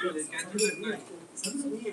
Krishna Krishna Hare Hare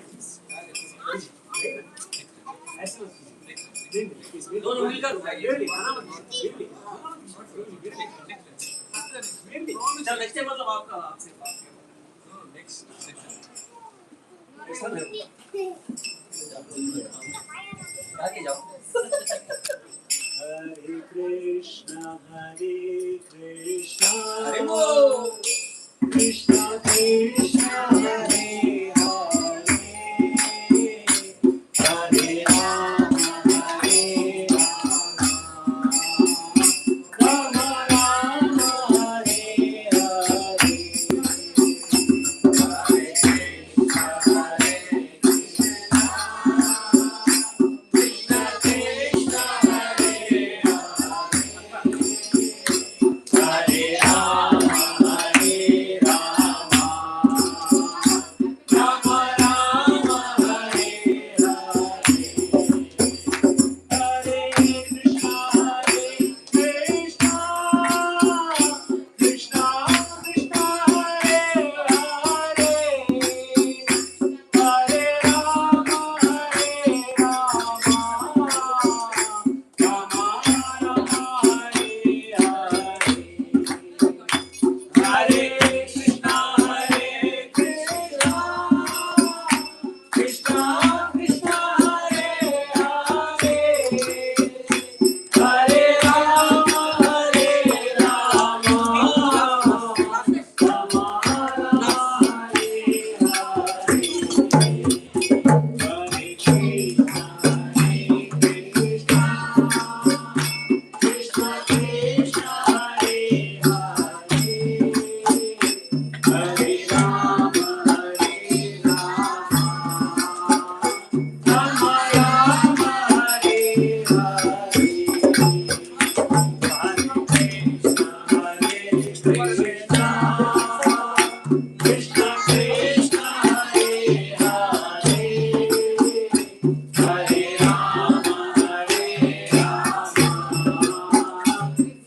Hare Rama Hare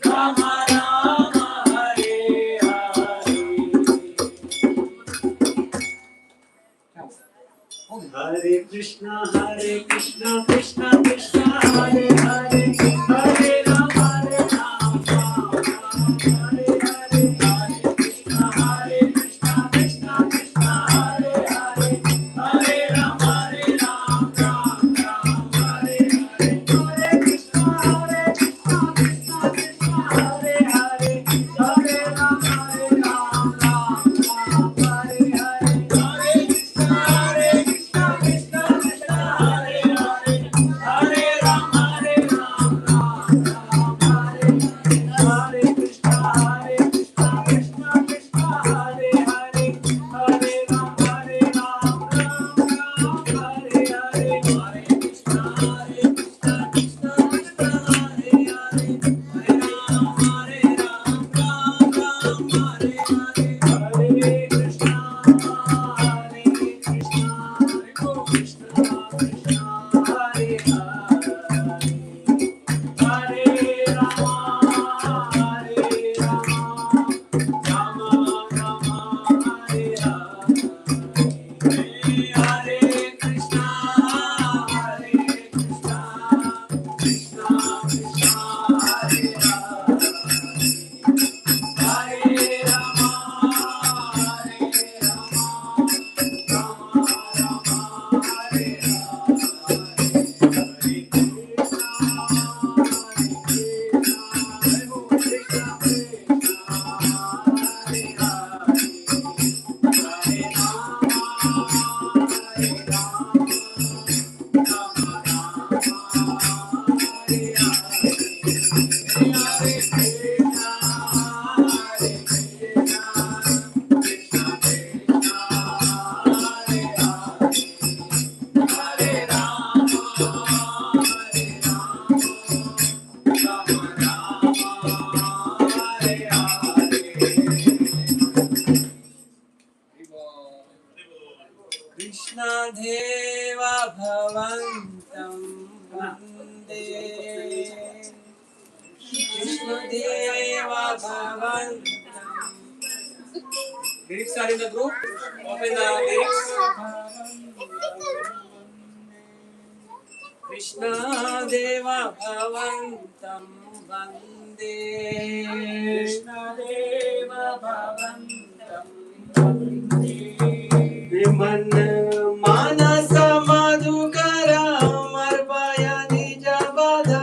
Rama Rama Hare Hare Hare Krishna Hare Krishna Krishna Krishna Hare Hare Hare Rama Lyrics are in the group. Open the lyrics. Krishna Deva Bhavantam Vande. Krishna Deva Bhavantam Vande. Viman Manasa Madhukara Marpaya Nijabada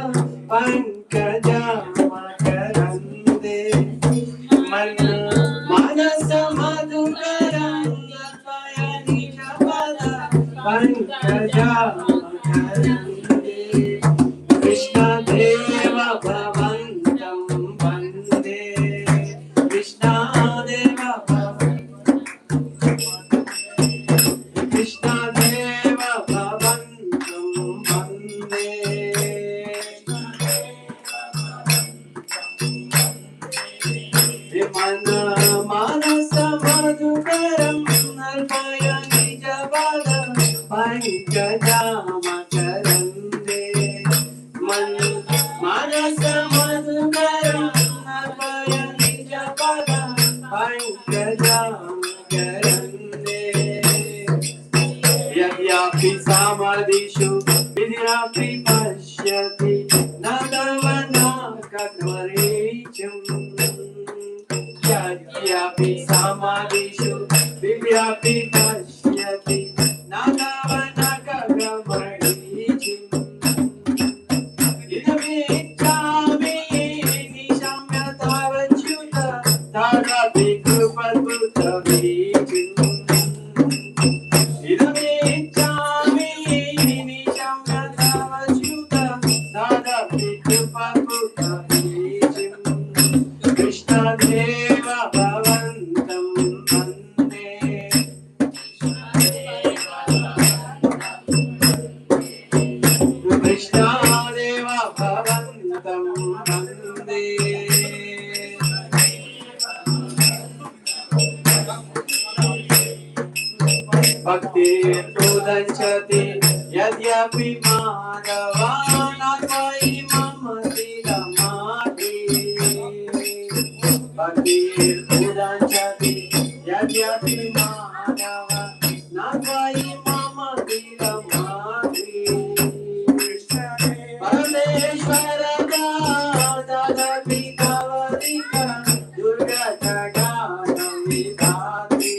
Pankaja Makarande. Manasa Madhukara Marpaya Nijabada Pankaja Makarande. Krishna Deva Bhavantam Vande. Krishna Deva Krishna Deva Bhavantam Vande. Vimana Manasa Madhukaram Narpaya Nijabada Pankaja Makarande. Manasa Madhukaram Narpaya Nijabada Pankaja Makarande. Yadyapi samadhishu vidyapi pashyati nadavana kadvarecham. Yadyapi samadhishu vidyapi pashyati nadavana kadvarecham. Idamichami nishamya tavachyuta tadapi krupatutavecham. Krishna Deva Bhavantam Vande. Krishna Deva Bhavantam Vande. Bhakti Udanchati Yadyapi Madhava Navai Mamati Ramati. Bhakti Udanchati Yadyapi Madhava Navai Mamati Ramati. Parameshwara Dadapi Kavalika Durga Jagana Vidhati.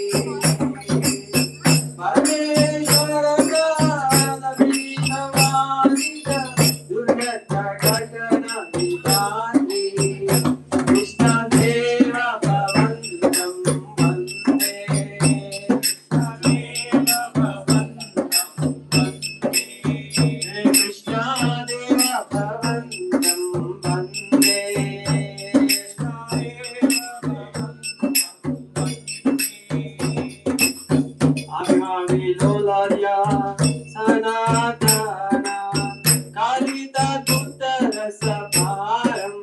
Krishna Deva Bhavantam Vande. Krishna Deva Bhavantam Vande. Agami Lolarya Sanatana Kalita Tuttara Saparam.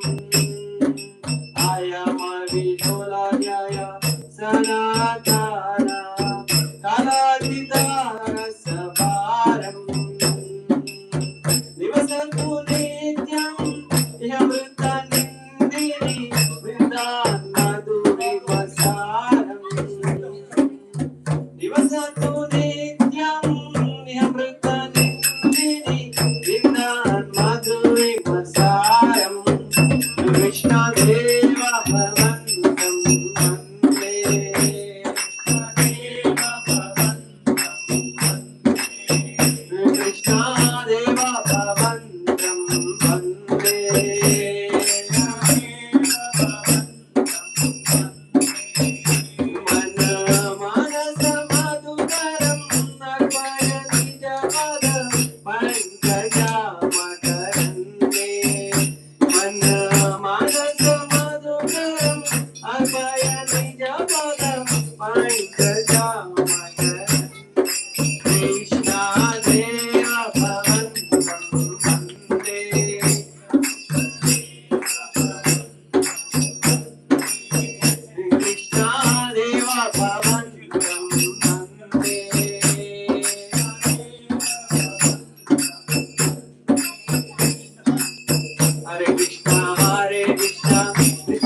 Ayamavi Lolarya Sanatana Kalita Saparam. Nivasantu Nityam Yamrita Nindini Vrindan Madhuri Vasaram. Nivasantu Nityam Yamrita Nindini Vrindan Madhuri Vasaram. Krishna Deva Bhavantam Vande. Krishna Deva Bhavantam Vande. Manasa Madhukaram Narpaya Nijabada Pankaja Makarande. Manasa Madhukaram Narpaya Nijabada Pankaja Makarande. Krishna Deva Bhavantam Vande. Krishna Deva Bhavantam Vande. Hare Krishna Krishna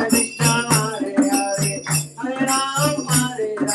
Krishna Hare Hare Hare Ram Hare Ram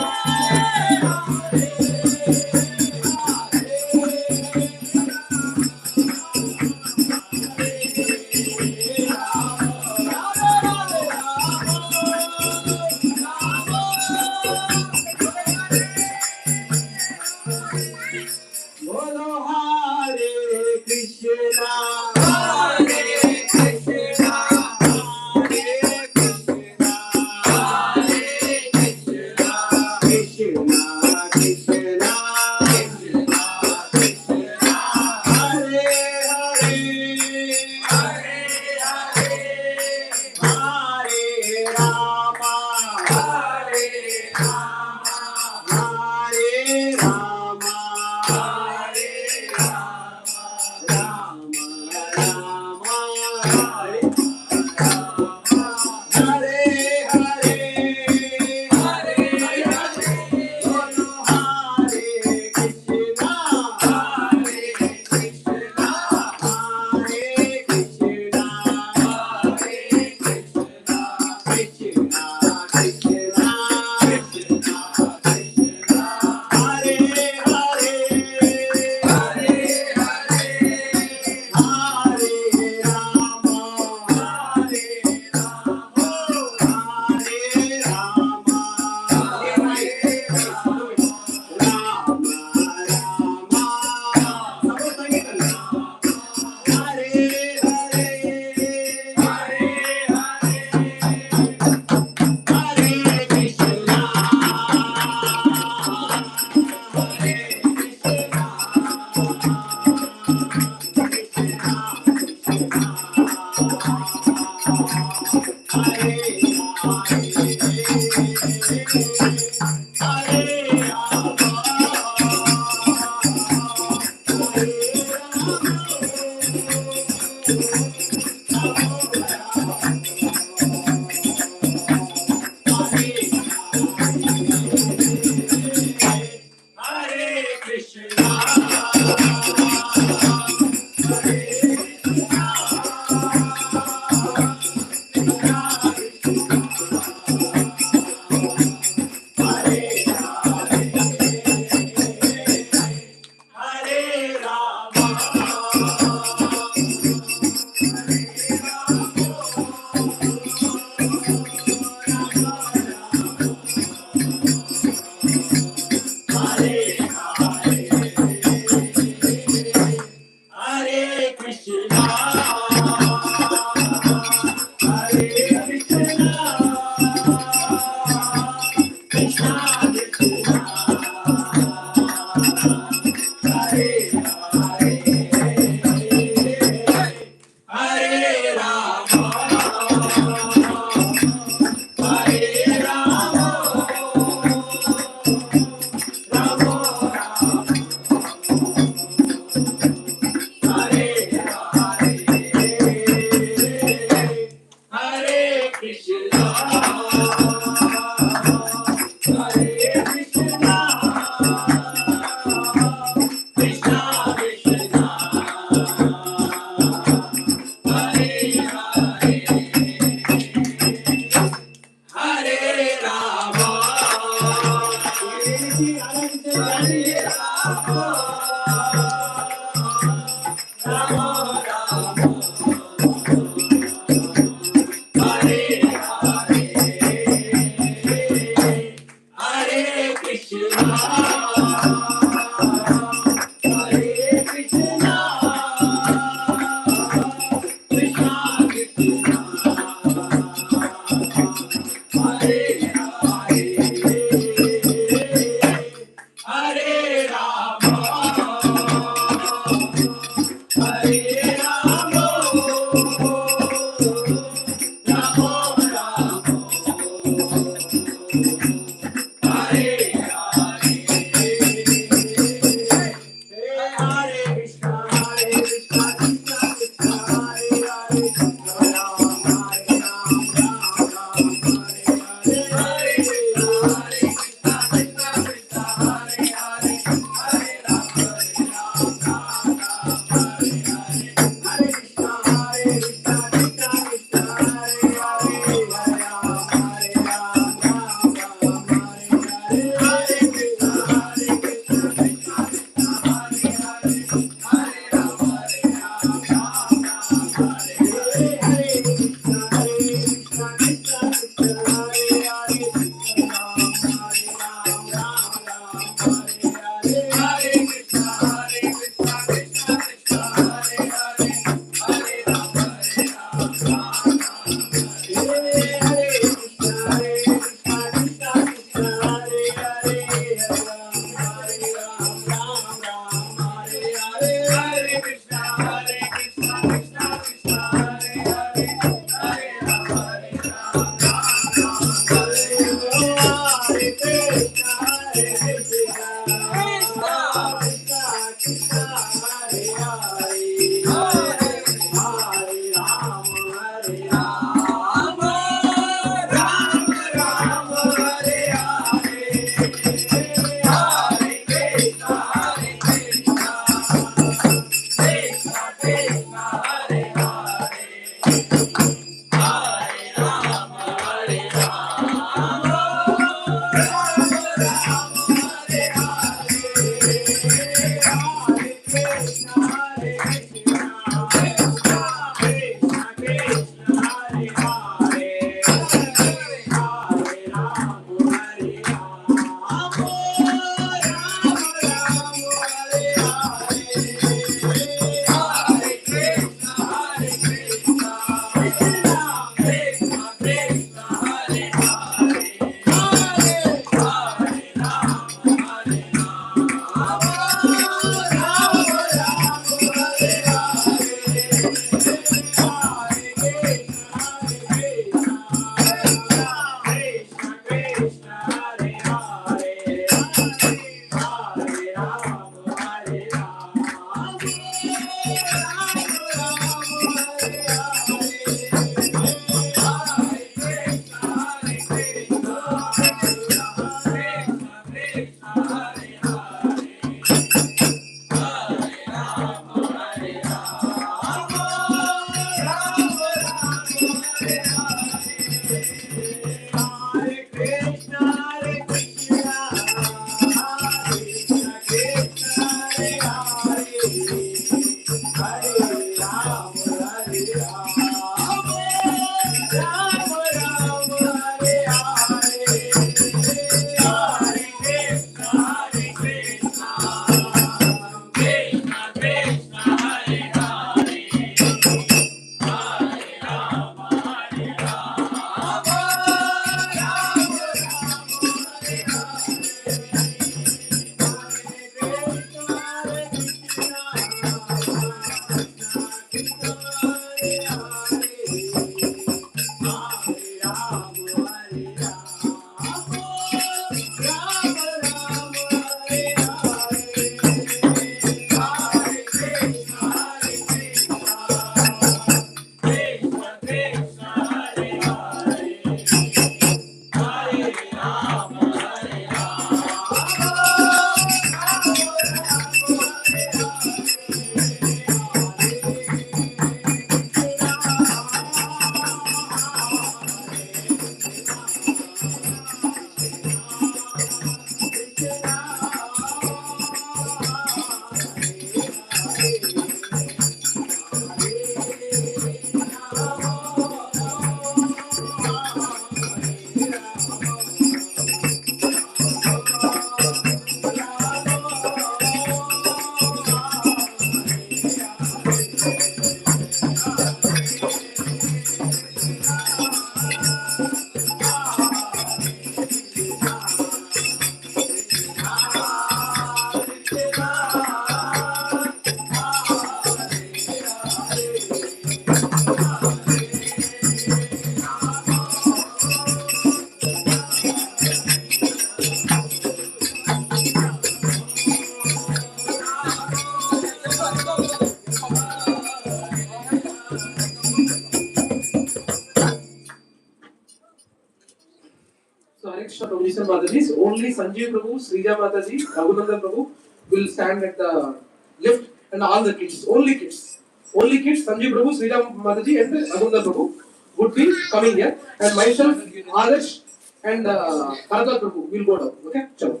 So Hare Krishna Prabhu Mataji, only Sanjeev Prabhu, Srija Mataji, Raghunandan Prabhu will stand at the lift and all the kids, only kids. Only kids, Sanjeev Prabhu, Srija Mataji and Raghunandan Prabhu would be coming here, and myself, Adarsh and Bharat Prabhu will go down. Okay? Chalo.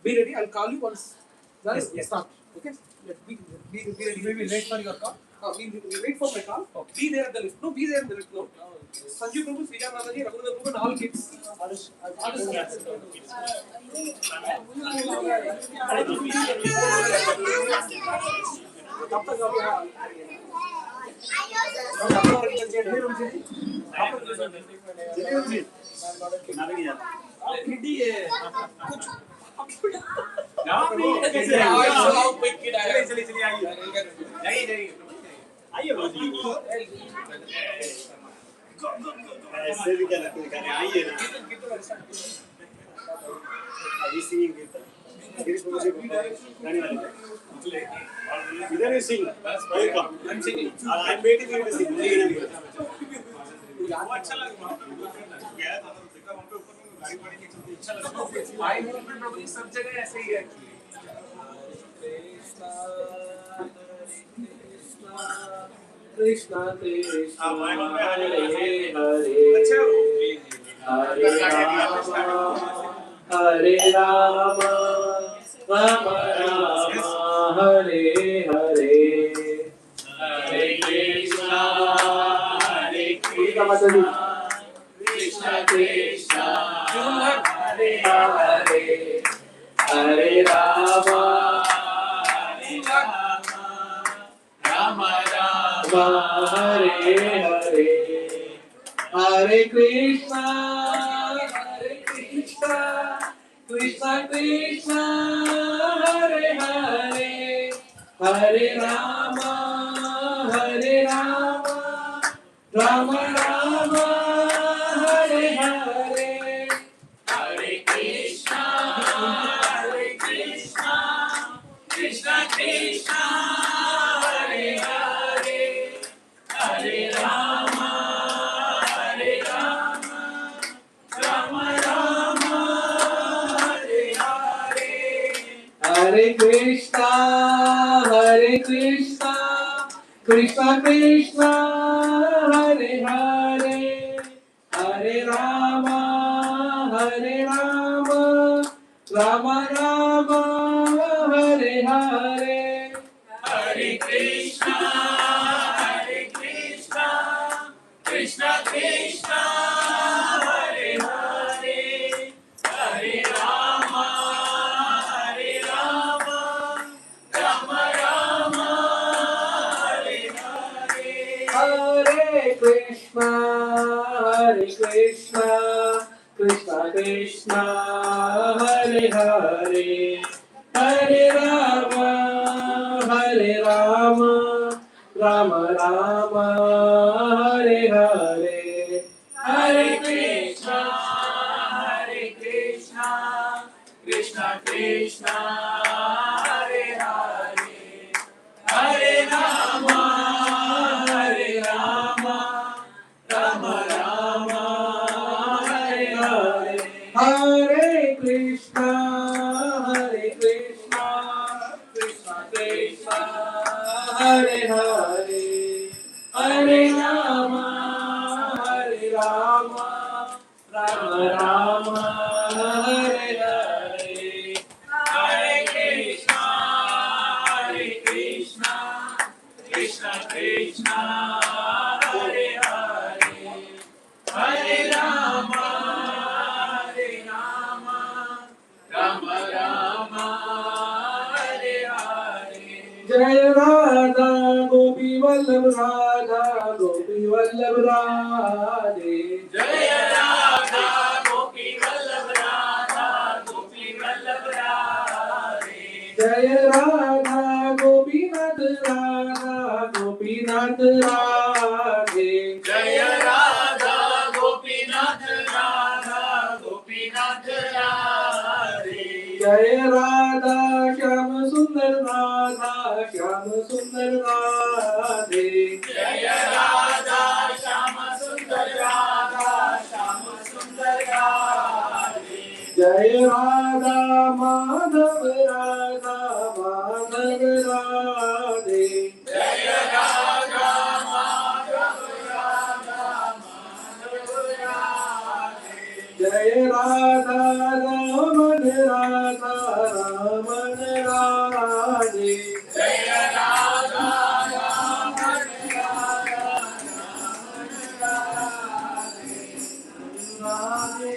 Be ready, I'll call you once. Yes, start. Okay? Be ready. We will wait for your call. We wait for my call. Okay. Be there at the lift. No, be there at the lift. No. Sanjeev Prabhu, Srija Mataji, Raghunandan Prabhu and all kids. ऐसे भी क्या लगता है गाने आइए ना अभी singing करता फिर इसको मुझे गाने वाले इधर ही sing welcome I am singing I am waiting for you to sing मुझे गाना नहीं आता अच्छा लगा गया था देखा वहां पे ऊपर में गाड़ी पड़ी के चलते अच्छा लगा भाई मूवमेंट प्रभु जी सब जगह ऐसे ही है Krishna Krishna Hare Hare अच्छा Hare Rama Hare Rama Rama Rama Hare Hare Hare Krishna Hare Krishna Krishna Krishna Hare Hare Hare Rama Rama Rama Hare Hare Hare Krishna Krishna Krishna Hare Hare Hare Rama Rama Rama Hare Hare Hare Krishna Krishna Krishna Hare Hare Hare Rama Rama Rama Hare Hare Hare Krishna Krishna Krishna Hare Hare Hare Rama Rama Rama Hare Hare Hare Krishna Krishna Krishna Hare Hare Hare Rama Rama Rama Hare Hare Hare Krishna Krishna Krishna Hare Hare Hare Rama Rama Rama Hare Hare Hare Krishna Krishna Krishna Hare Hare Hare Rama Rama Rama Hare Hare Hare Krishna Krishna Krishna Hare Hare Hare Rama Rama Rama Hare Hare Hare Krishna Krishna Krishna Hare Hare Hare Rama Rama Rama Hare Hare Jai Radha Gopi Vallabh Radha Gopi Vallabh Radhe Jai Radha Gopi Vallabh Radha Gopi Vallabh Radhe Jai Radha Gopinath Radha Gopinath Radhe Jai Radha Gopinath Radha Gopinath Radhe Jai Radha Shyam Sundar Radha Shyam Sundar Radhe Jai Radha Shyam Sundar Radha Shyam Sundar Radhe Jai Radha Madhav Radha Madhav Radhe Jai Radha Madhav Radha Madhav Radhe Jai Radha Raman Radha Raman Radhe Jai Radha Raman Radha Raman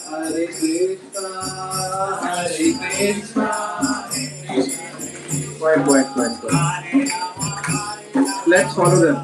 Hare Krishna Quiet. Let's follow them.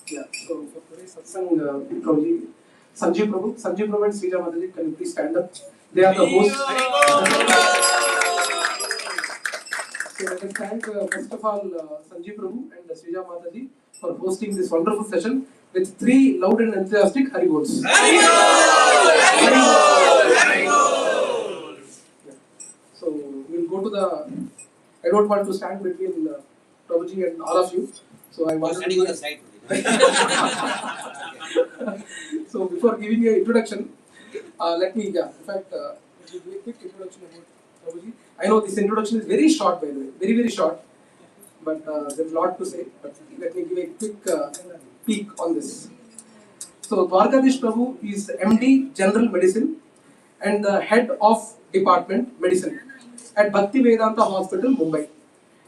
Yeah, so for today's satsang, Prabhuji, Sanjeev Prabhu and Srija Mataji, can you please stand up? They are the hosts. So let us thank first of all Sanjeev Prabhu and Srija Mataji for hosting this wonderful session with 3 loud and enthusiastic Hari Bols. Hari Bol! Hari Bol! Hari Bol! So we'll go to the. I don't want to stand between Prabhuji and all of you. So I was standing on the side. So before giving an introduction, let me, in fact, give a quick introduction about Prabhuji. I know this introduction is very short, by the way, very, very short, but there's a lot to say. But let me give a quick peek on this. So Dwarakadheesh Prabhu is MD General Medicine and the head of Department Medicine at Bhakti-Vedanta Hospital, Mumbai.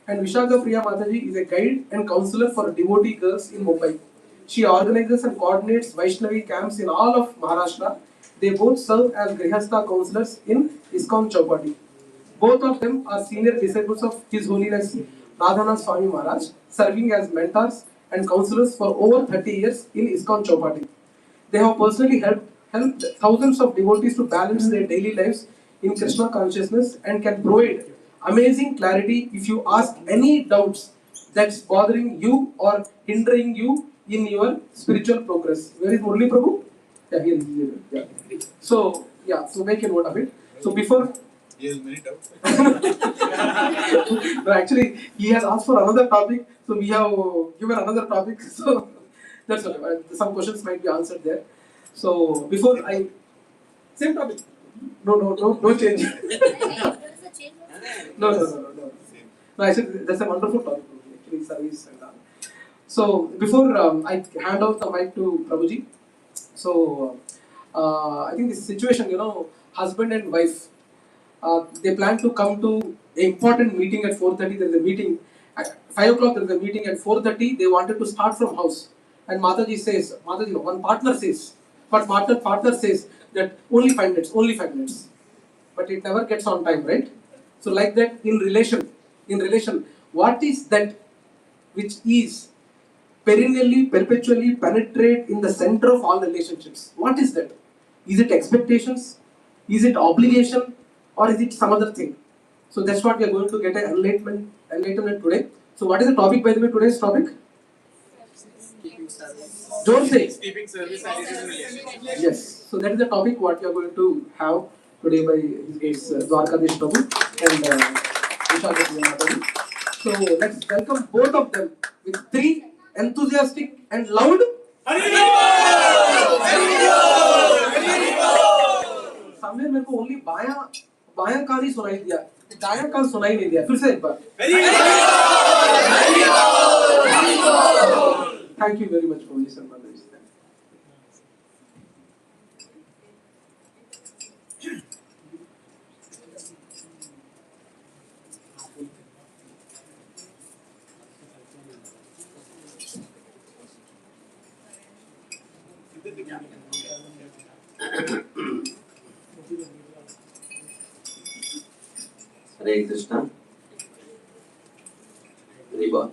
And Vishakha Priya Mataji is a guide and counselor for devotee girls in Mumbai. She organizes and coordinates Vaishnavi camps in all of Maharashtra. They both serve as Grihastha counselors in ISKCON Chowpatty. Both of them are senior disciples of His Holiness Radhanath Swami Maharaj, serving as mentors and counselors for over 30 years in ISKCON Chowpatty. They have personally helped thousands of devotees to balance their daily lives in Krishna consciousness and can provide amazing clarity if you ask any doubts that's bothering you or hindering you in your spiritual progress. Where is Murli Prabhu? Yeah, here. Yeah. So make a note of it. So before. He has many doubts. No, actually, he has asked for another topic, so we have given another topic. So that's okay. Some questions might be answered there. So before I same topic. No change. No. No, I said that's a wonderful topic. Actually, service and all. So before I hand out the mic to Prabhuji, so I think this situation, husband and wife, they plan to come to an important meeting at 4:30. There is a meeting at 5 o'clock. There is a meeting at 4:30. They wanted to start from house, and Mataji, one partner says, but partner says that only 5 minutes, but it never gets on time, right? So like that in relation, what is that which is perennially, perpetually penetrate in the center of all relationships? What is that? Is it expectations? Is it obligation? Or is it some other thing? So that's what we are going to get an enlightenment today. So what is the topic, by the way, today's topic? Keeping service. Don't say. Keeping service and it is in relationship. Yes. So that is the topic what we are going to have today by His Grace Dwarakadheesh Prabhu and Vishakha Priya Mt Service. So let's welcome both of them with 3 enthusiastic and loud. Somewhere मेरे को only बायां कान ही सुनाई दिया, दायां कान सुनाई नहीं दिया. फिर से एक बार. Thank you very much for this, Mother. Hare Krishna. Hare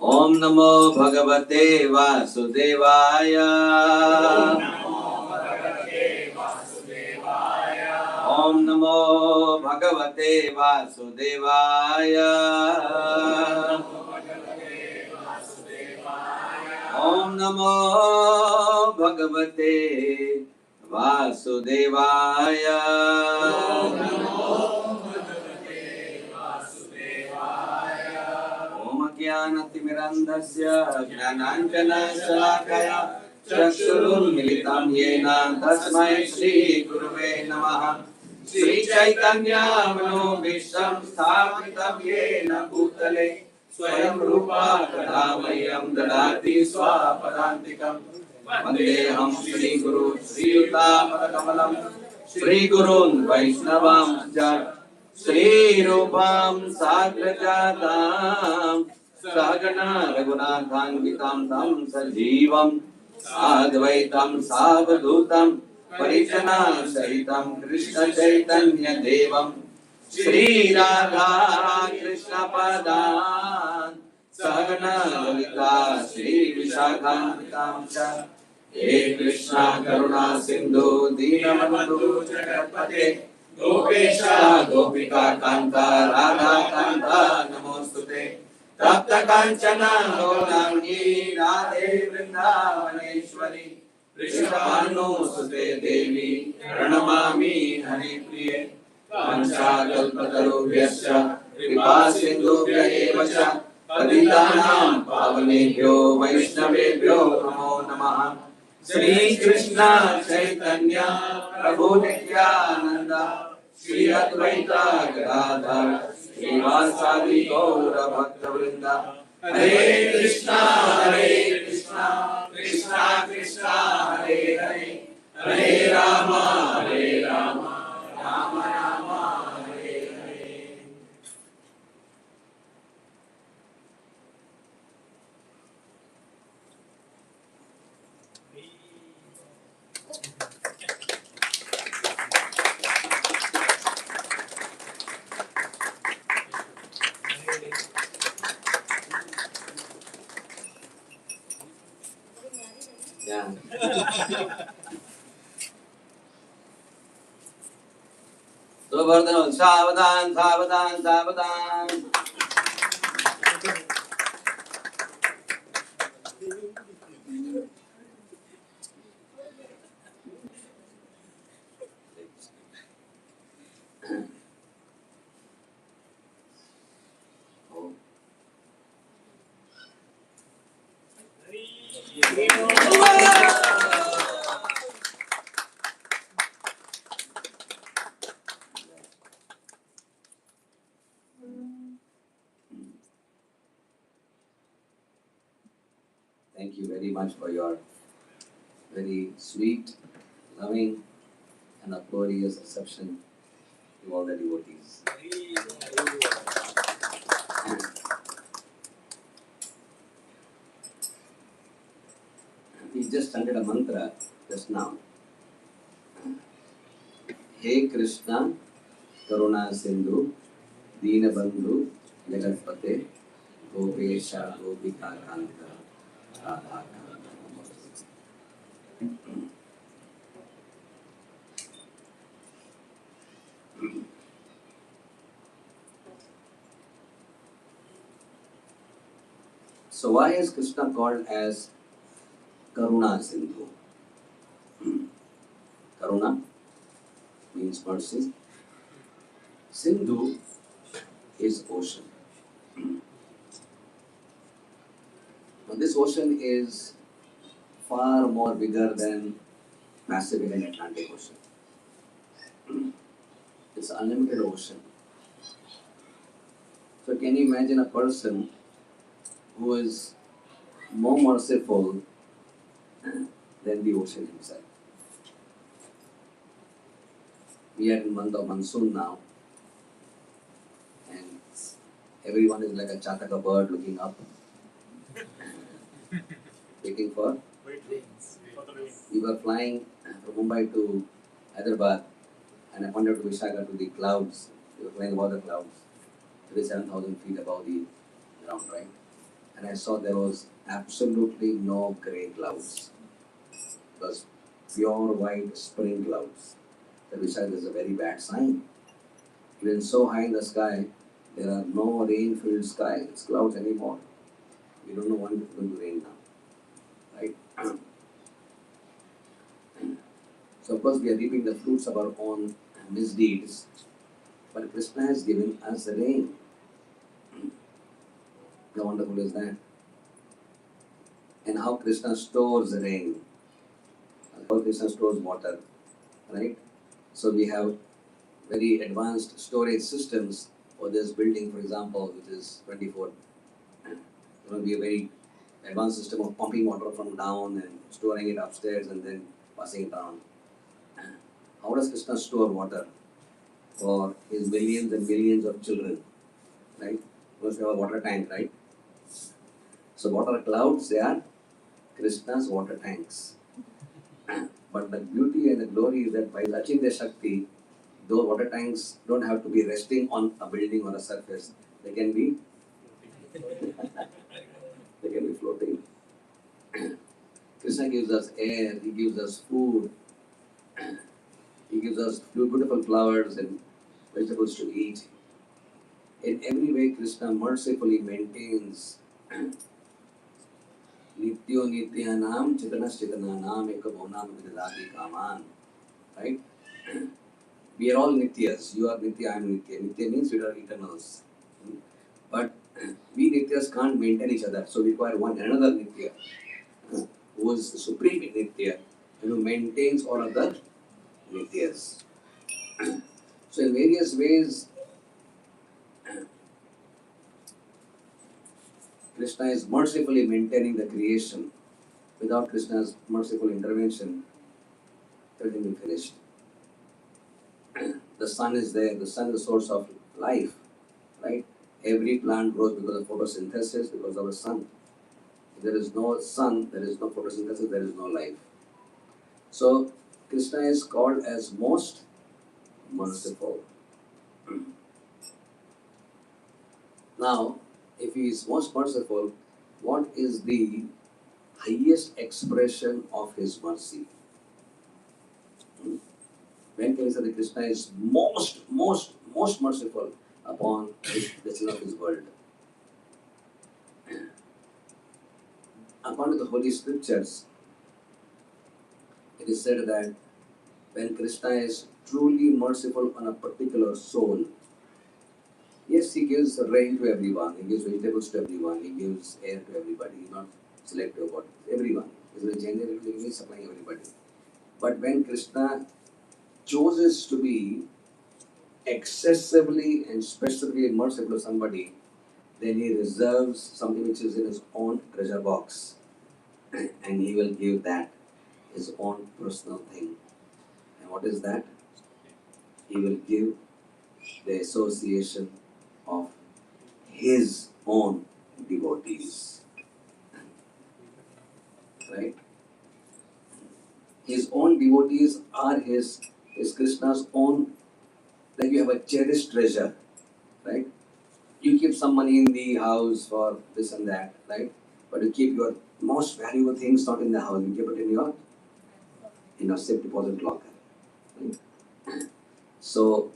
Om Namo Bhagavate Vasudevaya. Om Namo Bhagavate Vasudevaya. Om Namo Bhagavate Vasudevaya. Om Jnanatimirandhasya Jnananjana Shalakaya Chakshurunmilitam Yena Tasmai Shri Gurave Namaha. Sri Chaitanya Manobhishtam Sthapitam Yena Bhutale Swayam Rupa Kadhamayam Dadati Swapadantikam. Vandeham Shri Guru Sri Kamalam Shri Gurun Vaishnavamcha Shri Rupam Sagrajatam Sahagana Raghunathanvitam Tam Sajivam Advaitam Savadutam Parijana Sahitam Krishna Chaitanya Devam Shri Radha Krishna Padan Sahagana Lalita Shri Vishakha Priya He Krishna Karuna Sindhu Dīnabandhu Jagatpate Gopesha Gopika Kanta Radha Kanta Namostute Tapta Kanchana Gaurāṅgi Radhe Vrindavaneshwari Vrishabhanu Sute Devi Pranamami Hari Priye Panchakalpatarubhyascha Kripa Sindhubhya evacha Patitanam Pavanebhyo Vaishnavebhyo Namo Namaha. Sri Krishna Chaitanya Prabhu Nityananda Shri Advaita Gadadhar Srivasadi Gaura Bhakta Vrinda. Hare Krishna Krishna Krishna Hare Hare Hare Rama Rama Rama Hare Hare. Yeah. So, Vardhan, Savadhan. Thank you very much for your very sweet, loving, and glorious reception to all the devotees. We just chanted a mantra just now. Hey Krishna, Karuna Sindhu, Dina Bandhu, Jagatpate, Gopesha, Gopika Kanta, Radha Kanta. So why is Krishna called as Karuna Sindhu? Karuna means mercy. Sindhu is ocean. Now this ocean is far more bigger than Pacific and Atlantic Ocean. It's an unlimited ocean. So can you imagine a person who is more merciful than the ocean himself? We are in month of monsoon now, and everyone is like a chataka bird looking up, waiting for. We were flying from Mumbai to Hyderabad, and I pointed to Vishakha to the clouds. We were flying above the clouds, 37,000 feet above the ground, right? And I saw there was absolutely no grey clouds. It was pure white spring clouds. The Vishakha is a very bad sign. Even so high in the sky, there are no rain-filled skies. It's clouds anymore. We don't know when it's going to rain now, right? So of course we are reaping the fruits of our own misdeeds, but Krishna has given us rain. How wonderful is that? And how Krishna stores rain, how Krishna stores water, right? So we have very advanced storage systems for this building, for example, which is 24. There will be a very advanced system of pumping water from down and storing it upstairs and then passing it down. How does Krishna store water for his millions and millions of children, right? Because we have a water tank, right? So water clouds, they are Krishna's water tanks. But the beauty and the glory is that by touching the Shakti, those water tanks don't have to be resting on a building or a surface. They can be floating. Krishna gives us air, he gives us food, he gives us beautiful flowers and vegetables to eat. In every way, Krishna mercifully maintains Nityo Nityanam Chitanas Chitananam Ekabhonam Vidadati Kaman. Right? We are all Nityas. You are Nitya, I am Nitya. Nitya means we are eternals. But we Nityas can't maintain each other. So we require one another Nitya, who is supreme Nitya and who maintains all other Nityas. So in various ways, Krishna is mercifully maintaining the creation. Without Krishna's merciful intervention, everything will be finished. The sun is there, the sun is the source of life, right? Every plant grows because of photosynthesis, because of the sun. If there is no sun, there is no photosynthesis, there is no life. So, Krishna is called as most merciful. Now, if he is most merciful, what is the highest expression of his mercy? When can we say that Krishna is most merciful upon the children of his world? According to the Holy Scriptures, it is said that when Krishna is truly merciful on a particular soul, yes, he gives rain to everyone, he gives vegetables to everyone, he gives air to everybody, he's not selective about everyone. He's very generally supplying everybody. But when Krishna chooses to be excessively and specifically merciful to somebody, then he reserves something which is in his own treasure box. and he will give that his own personal thing. And what is that? He will give the association of his own devotees. Right? His own devotees are his Krishna's own, like you have a cherished treasure, right? You keep some money in the house for this and that, right? But you keep your most valuable things not in the house, you keep it in your safe deposit locker. Right? So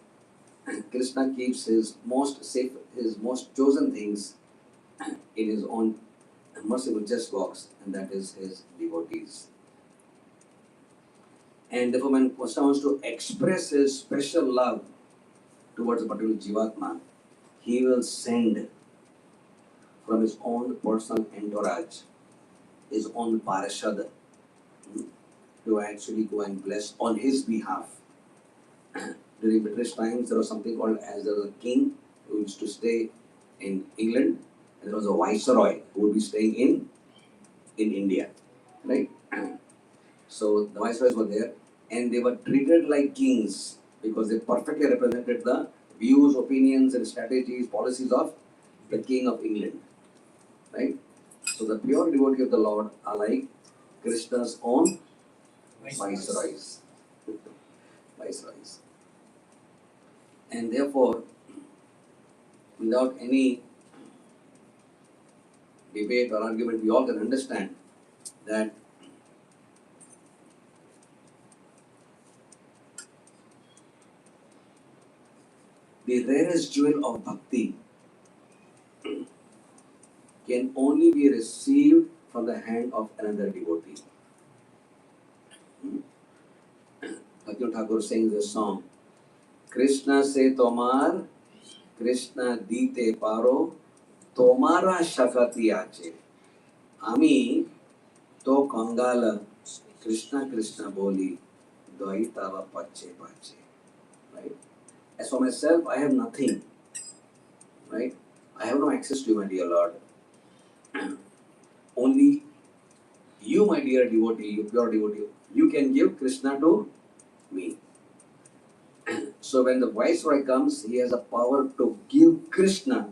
Krishna keeps his most safe, his most chosen things in his own merciful chest box, and that is his devotees. And therefore, when Krishna wants to express his special love towards a particular Jivatma, he will send from his own personal entourage, his own parashad, to actually go and bless on his behalf. During British times, there was something called as the king who used to stay in England, and there was a viceroy who would be staying in India, right? So the viceroys were there, and they were treated like kings because they perfectly represented the views, opinions, and strategies, policies of the king of England, right? So the pure devotee of the Lord are like Krishna's own viceroys. Viceroys. And therefore, without any debate or argument, we all can understand that the rarest jewel of bhakti can only be received from the hand of another devotee. Bhakti Thakur sings this song, Krishna se tomar, Krishna dite paro, tomara shakati ache. Ami to kangala, Krishna Krishna boli, dvaitava pache pache. Right? As for myself, I have nothing. Right? I have no access to you, my dear Lord. Only you, my dear devotee, you pure devotee, you can give Krishna to me. So when the Viceroy comes, he has a power to give Krishna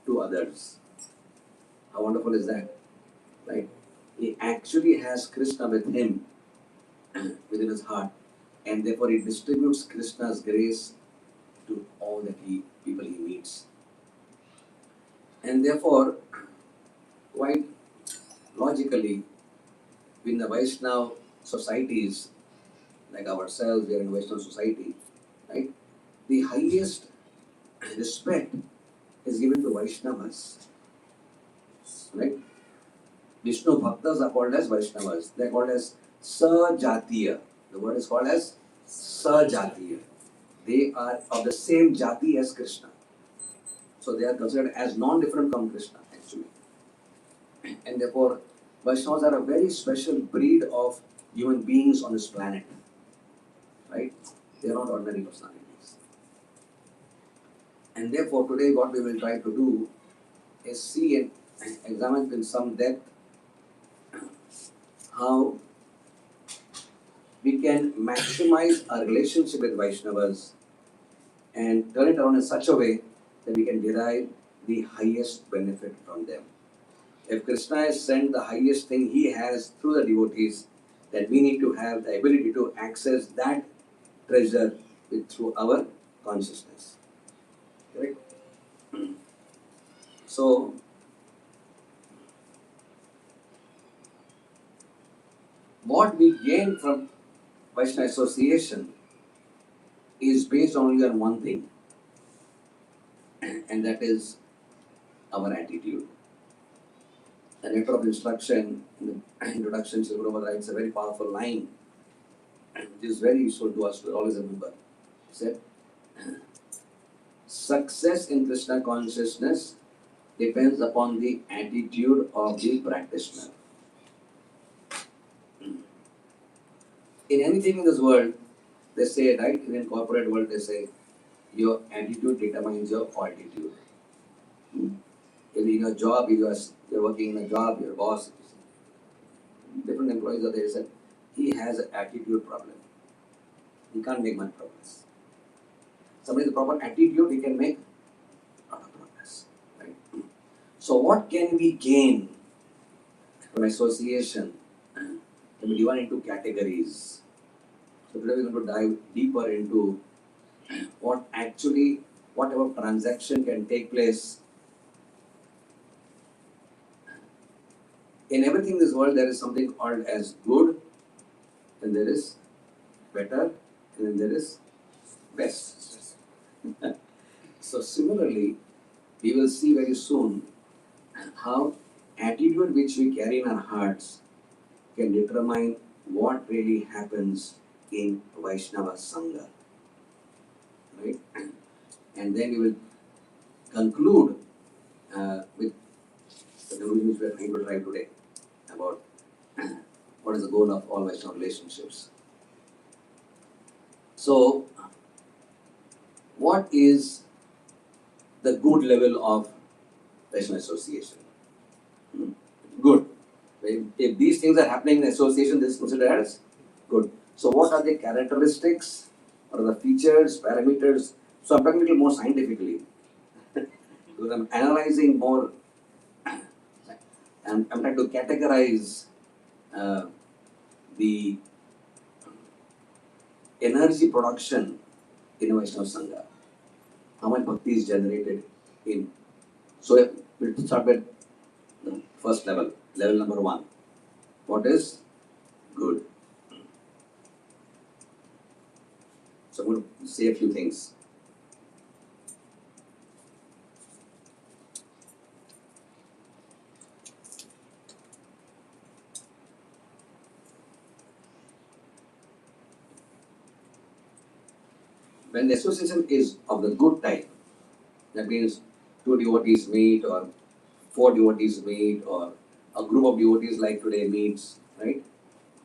to others. How wonderful is that? Right? He actually has Krishna with him, within his heart, and therefore he distributes Krishna's grace to all the people he meets. And therefore, quite logically, in the Vaishnava societies, like ourselves, we are in Vaishnava society, right? The highest respect is given to Vaishnavas, right? Vishnu Bhaktas are called as Vaishnavas. They are called as Sajatiya. The word is called as Sajatiya. They are of the same jati as Krishna. So they are considered as non-different from Krishna, actually. And therefore, Vaishnavas are a very special breed of human beings on this planet. Right? They are not ordinary personalities. And therefore, today what we will try to do is see and examine in some depth how we can maximize our relationship with Vaishnavas and turn it around in such a way that we can derive the highest benefit from them. If Krishna has sent the highest thing he has through the devotees, then we need to have the ability to access that treasure through our consciousness. Correct? So, what we gain from Vaishnava association is based only on one thing, and that is our attitude. The letter of instruction in the introduction, Śrīla Prabhupāda writes a very powerful line, which is very useful to us to always remember. He said, success in Krishna consciousness depends upon the attitude of the practitioner. In anything in this world, they say, right, in corporate world, they say, your attitude determines your altitude. In your job, you're working in a job, your boss, different employees are there, said he has an attitude problem. He can't make much progress. Somebody with the proper attitude, he can make a lot of progress. Right? So what can we gain from association? Can be divided into categories. So today we're going to dive deeper into whatever transaction can take place. In everything in this world, there is something called as good, and there is better, and then there is best. So similarly, we will see very soon how attitude which we carry in our hearts can determine what really happens in Vaishnava Sangha. Right? And then we will conclude with the conclusion which we are trying to drive today about what is the goal of all Vaishnava relationships. So, what is the good level of Vaishnava association? Good. If these things are happening in association, this is considered as good. So, what are the characteristics? What are the features, parameters? So, I'm talking a little more scientifically because I'm analyzing more. I'm trying to categorize the energy production in a Vaishnava Sangha. How much bhakti is generated in. So we'll start with the first level number 1. What is good? So I'm going to say a few things. When the association is of the good type, that means 2 devotees meet or 4 devotees meet or a group of devotees like today meets, right?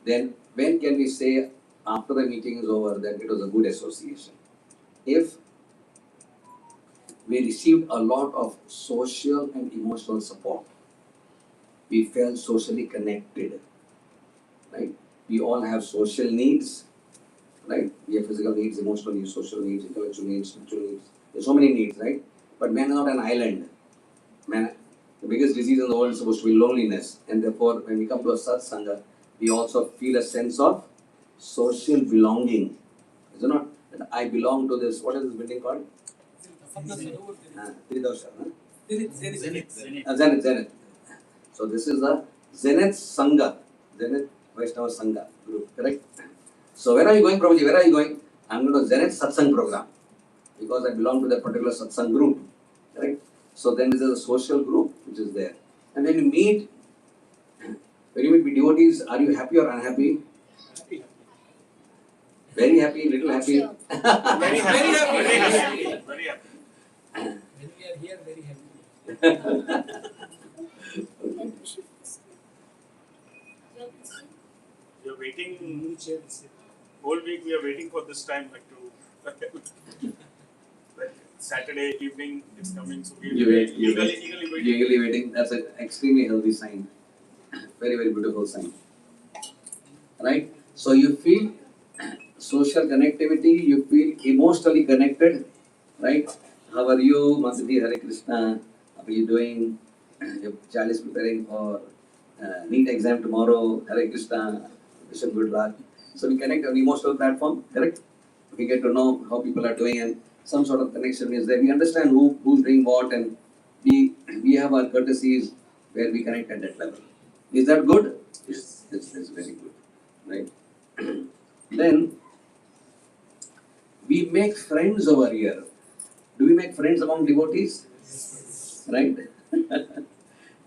Then when can we say after the meeting is over that it was a good association? If we received a lot of social and emotional support, we felt socially connected, right? We all have social needs, right? We have physical needs, emotional needs, social needs, intellectual needs, spiritual needs. There's so many needs, right? But man is not an island. Man, the biggest disease in the world is supposed to be loneliness. And therefore, when we come to a satsanga, we also feel a sense of social belonging. Is it not? That I belong to this, what is this building called? Tridosha, huh? Zenith. So this is the Zenith Sangha, Zenith Vaishnava Sangha group, correct? So where are you going, Prabhuji? Where are you going? I'm going to Zenith Satsang program because I belong to that particular Satsang group, correct? So then there is a social group which is there. And when you meet with devotees, are you happy or unhappy? Happy. Very happy, little happy. Very happy. Very happy. When we are here, very happy. We are waiting. Whole week we are waiting for this time, like to. Like Saturday evening, it's coming, so we are eagerly waiting. Eagerly waiting. That's an extremely healthy sign. Very, very beautiful sign. Right? So you feel social connectivity, you feel emotionally connected, right? How are you, Masati? Hare Krishna? How are you doing? Your child is preparing for NEET exam tomorrow. Hare Krishna. Wish him good luck. So we connect on emotional platform, correct? We get to know how people are doing and some sort of connection is there. We understand who's doing what and we have our courtesies where we connect at that level. Is that good? Yes, it's very good, right? Then we make friends over here. Do we make friends among devotees? Right?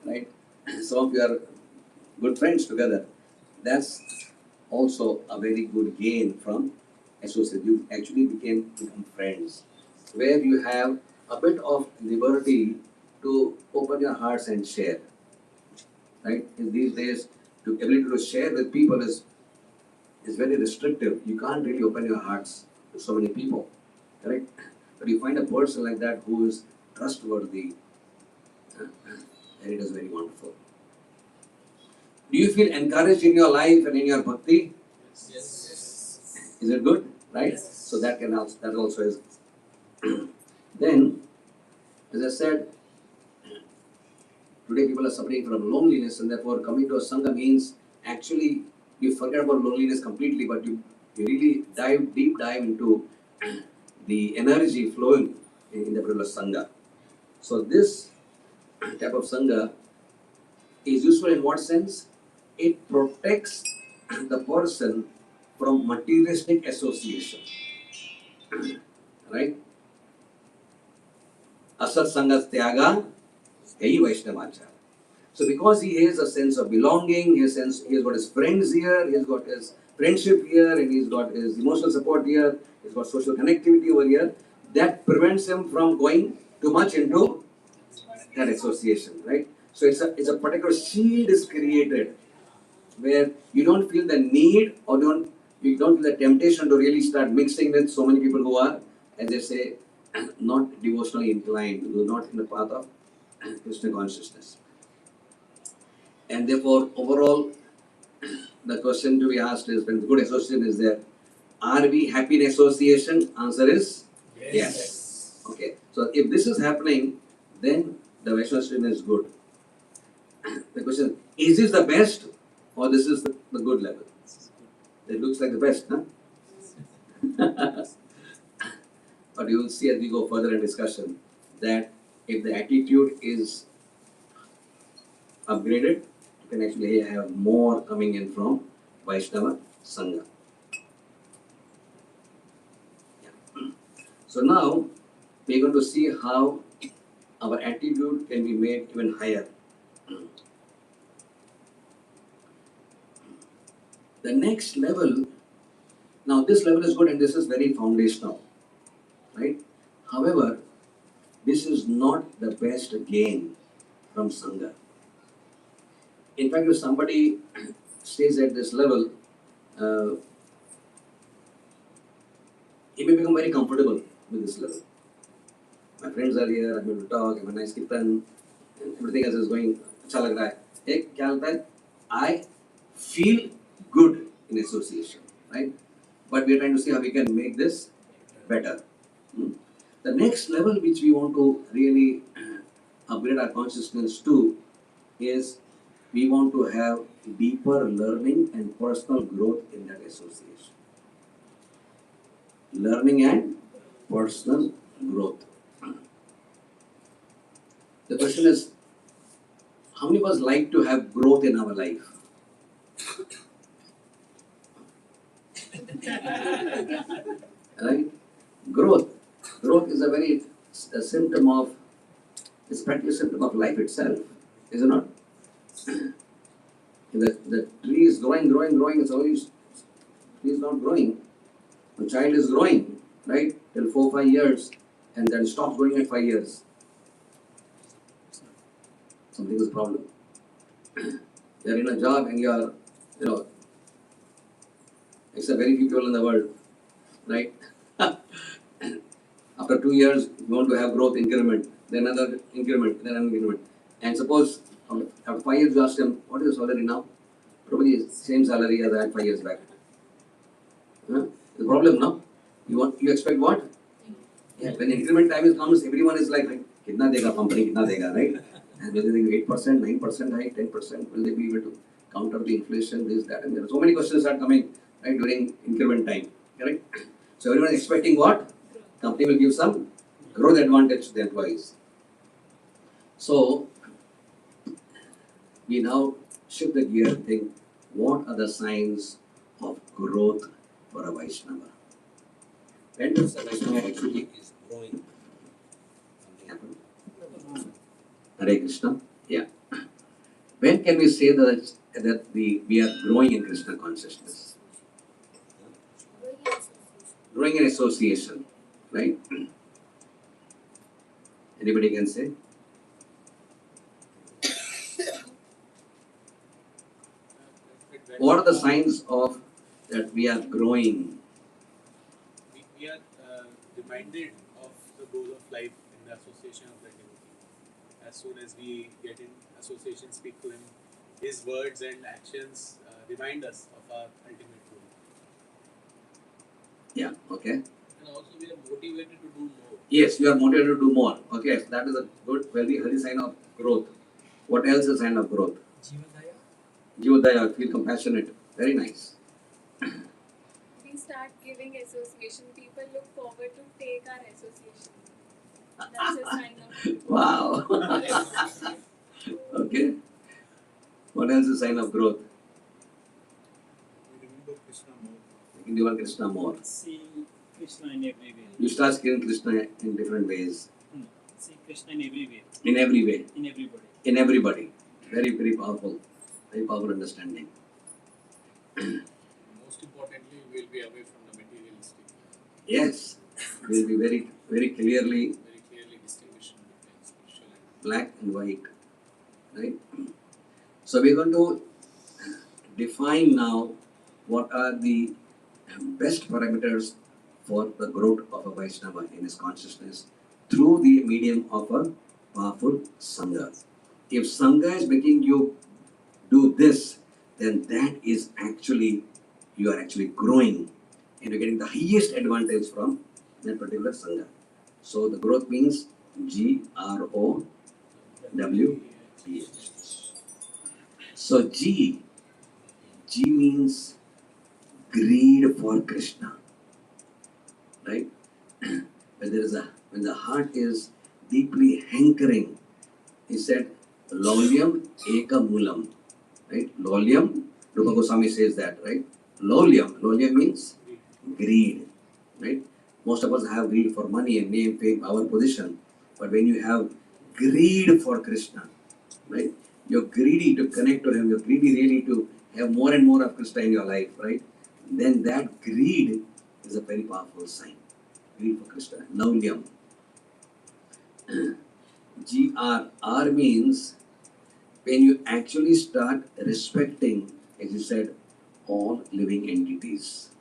Right? Some of you are good friends together. That's also a very good gain from associate. You actually become friends, where you have a bit of liberty to open your hearts and share. Right? In these days, the ability to share with people is very restrictive. You can't really open your hearts to so many people. Correct? But you find a person like that who is trustworthy, and it is very wonderful. Do you feel encouraged in your life and in your bhakti? Yes. Is it good? Right? So that also is. Then, as I said, today people are suffering from loneliness, and therefore coming to a sangha means actually you forget about loneliness completely, but you really deep dive into the energy flowing in the particular sangha. So this type of sangha is useful in what sense? It protects the person from materialistic association. Right? Asat sangat tyaga hai Vaishnavachara. So because he has a sense of belonging, he has got his friends here, he's got his friendship here, and he's got his emotional support here, he's got social connectivity over here, that prevents him from going too much into that association, right? So it's a particular shield is created where you don't feel the need or you don't feel the temptation to really start mixing with so many people who are, as they say, not devotionally inclined, who are not in the path of Krishna consciousness. And therefore, overall, the question to be asked is, when good association is there, are we happy in association? Answer is yes. Okay. So if this is happening, then the Vaishnava association is good. The question is this the best or this is the good level? It looks like the best, huh? But you will see as we go further in discussion that if the attitude is upgraded, you can actually have more coming in from Vaishnava Sangha. Yeah. So now we're going to see how our attitude can be made even higher. The next level, now this level is good and this is very foundational, right? However, this is not the best gain from Sangha. In fact, if somebody stays at this level, he may become very comfortable with this level. My friends are here, I'm going to talk, I have a nice kirtan, and everything else is going, अच्छा लग रहा है. एक क्या लगता है? I feel good in association, right? But we are trying to see how we can make this better. The next level which we want to really upgrade our consciousness to is we want to have deeper learning and personal growth in that association. Learning and personal growth. The question is, how many of us like to have growth in our life? Right? Growth. Growth is a symptom of, it's practically a symptom of life itself, is it not? The tree is growing, it's always, tree is not growing. The child is growing, right, till 4-5 years, and then stops growing at 5 years. Something is a problem. You're in a job and you're, except very few people in the world, right? After 2 years, you want to have growth increment, then another increment, then another increment. And suppose after 5 years you ask them, what is your salary now? Probably same salary as I had 5 years back. The problem now, you expect what? Yeah, when increment time comes, everyone is like, kitna dega company, kitna dega, right? And whether they give 8%, 9% hike, 10%, will they be able to counter the inflation, this, that, and there are so many questions are coming, right, during increment time, correct? So everyone is expecting what? Company will give some growth advantage to the employees. So we now shift the gear and think, what are the signs of growth for a Vaishnava? When does a Vaishnava actually is growing? Something happened? Hare Krishna? Yeah. When can we say that we are growing in Krishna consciousness? Growing in association, right? Anybody can say? What are the signs of that we are growing? We are reminded of the goal of life in the association of the devotee. As soon as we get in association, speak to him, his words and actions remind us of our ultimate goal. Yeah, okay. And also we are motivated to do more. Yes, you are motivated to do more. Okay, so that is a good, very healthy sign of growth. What else is a sign of growth? Jivadaya. Jivadaya, feel compassionate. Very nice. We start giving association. People look forward to take our association. That's a sign of Wow. Okay. What else is a sign of growth? We remember Krishna more. You can remember Krishna more. See Krishna in every way. You start seeing Krishna in different ways. See Krishna in every way. In every way. In everybody. In everybody. Very, very powerful. Very powerful understanding. Most importantly, we will be away from the materialistic. Yes. We'll be very, very clearly Very clearly distinguishing between spiritual and black and white. Right? So we're going to define now what are the best parameters for the growth of a Vaishnava in his consciousness through the medium of a powerful Sangha. If Sangha is making you do this, then that is actually, you are actually growing and you're getting the highest advantage from that particular Sangha. So the growth means GROWTH. So G means greed for Krishna, right? When the heart is deeply hankering, he said, Laulyam eka moolam, right? Laulyam, Rupa Goswami says that, right? Laulyam means greed, right? Most of us have greed for money and name, fame, power, position. But when you have greed for Krishna, right? You're greedy to connect to him, you're greedy really to have more and more of Krishna in your life, right? Then that greed is a very powerful sign. Greed for Krishna. Laulyam. R means when you actually start respecting, as you said, all living entities.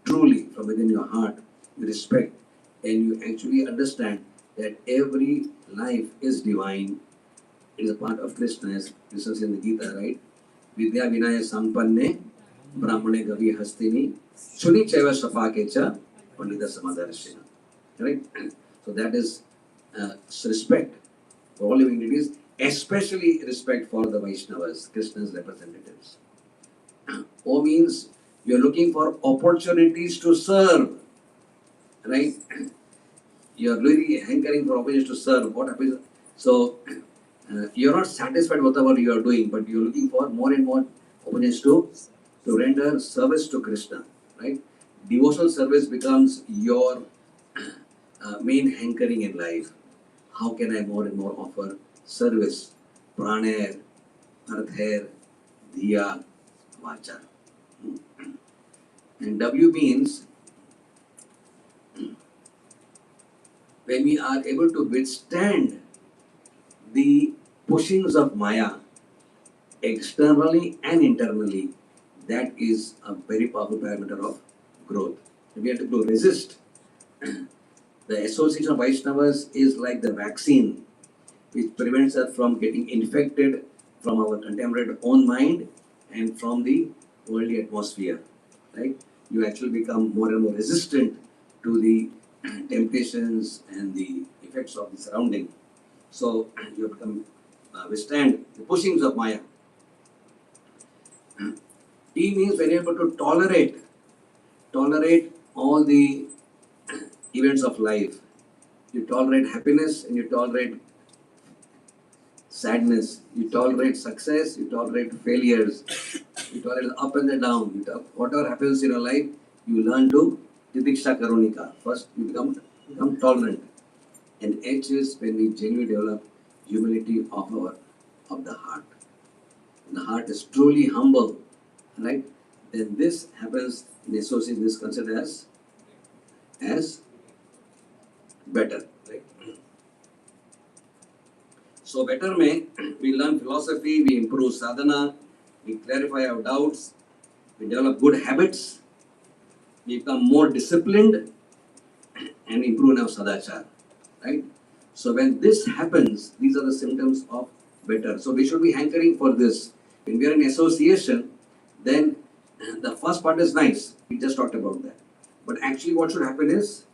Truly, from within your heart, you respect and you actually understand that every life is divine. It is a part of Krishna, as Krishna says in the Gita, right? Vidya Vinaya Sampanne Brahmane Gavi Hastini Shuni Chaiva Shapakecha Pandita Samadarshina. Right? So that is respect for all living entities, especially respect for the Vaishnavas, Krishna's representatives. O means you are looking for opportunities to serve, right? You are really hankering for opportunities to serve. What happens? So you are not satisfied with whatever you are doing, but you are looking for more and more opportunities to render service to Krishna, right? Devotional service becomes your main hankering in life. How can I more and more offer service? Praner, Arther, Dhiya, Vacha. And W means when we are able to withstand the pushings of Maya externally and internally, that is a very powerful parameter of growth. We have to resist. The association of Vaishnavas is like the vaccine which prevents us from getting infected from our contaminated own mind and from the worldly atmosphere. Right? You actually become more and more resistant to the temptations and the effects of the surrounding. So you become withstand the pushings of Maya. T means when you're able to tolerate all the events of life. You tolerate happiness and you tolerate sadness. You tolerate success, you tolerate failures. You tolerate the up and the down. Whatever happens in your life, you learn to Tidiksha Karunika. First, you become tolerant. And H is when we genuinely develop humility of the heart. When the heart is truly humble, right? Then this happens in association. This considered as better, right? So better may we learn philosophy, we improve sadhana, we clarify our doubts, we develop good habits, we become more disciplined and improve in our sadachar, right? So when this happens, these are the symptoms of better. So we should be hankering for this. When we are in association, then the first part is nice. We just talked about that. But actually what should happen is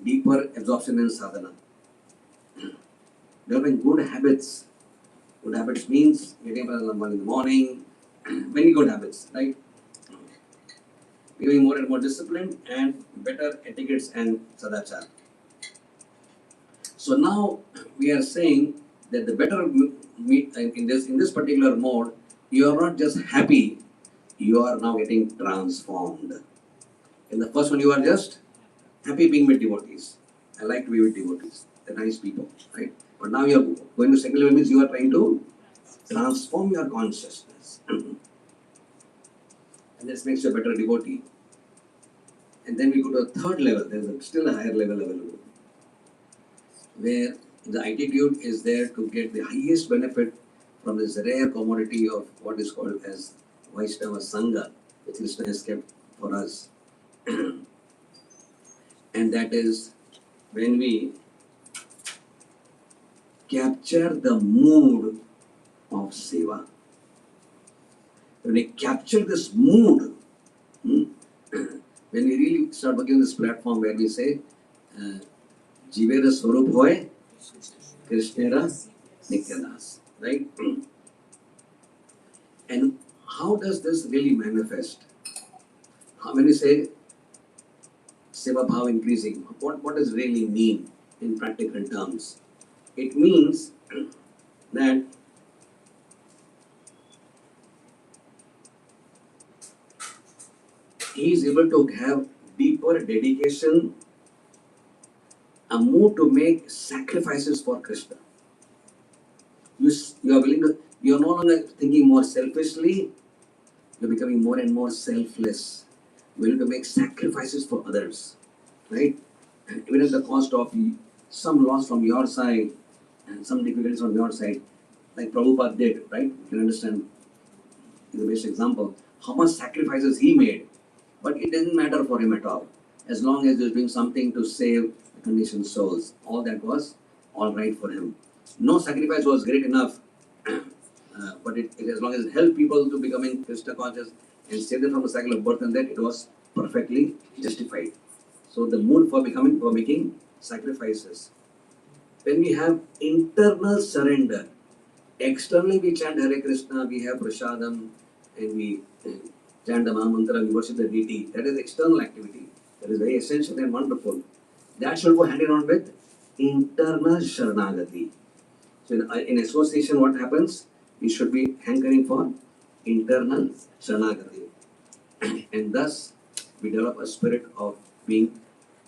deeper absorption in sadhana. Developing good habits. Good habits means getting up in the morning, many good habits, right? Becoming more and more disciplined and better etiquettes and sadachar. So now we are saying that the better in this particular mode, you are not just happy, you are now getting transformed. In the first one, you are just happy being with devotees. I like to be with devotees. They're nice people, right? But now you are going to second level means you are trying to transform your consciousness. And this makes you a better devotee. And then we go to a third level. There's still a higher level available, where the attitude is there to get the highest benefit from this rare commodity of what is called as Vaishnava Sangha, which Krishna has kept for us. And that is when we capture the mood of seva. When we capture this mood, when we really start working on this platform where we say, Jivera Swarup Hoy, Krishnera Nityadas, right? And how does this really manifest? When we say Seva Bhav increasing, what does really mean in practical terms? It means that he is able to have deeper dedication, a mood to make sacrifices for Krishna. You are willing to, you are no longer thinking more selfishly, you are becoming more and more selfless, willing to make sacrifices for others, right? And even at the cost of some loss from your side and some difficulties from your side, like Prabhupada did, right? You can understand, is the best example, how much sacrifices he made, but it didn't matter for him at all. As long as he was doing something to save the conditioned souls, all that was all right for him. No sacrifice was great enough, but as long as it helped people to becoming Krishna conscious and save them from the cycle of birth and death, it was perfectly justified. So the mood for making sacrifices. When we have internal surrender, externally we chant Hare Krishna, we have prasadam, and we chant the Mahamantra, we worship the deity. That is external activity. That is very essential and wonderful. That should go hand in hand with internal Sharanagati. So in association, what happens? We should be hankering for internal Sharanagati. And thus, we develop a spirit of being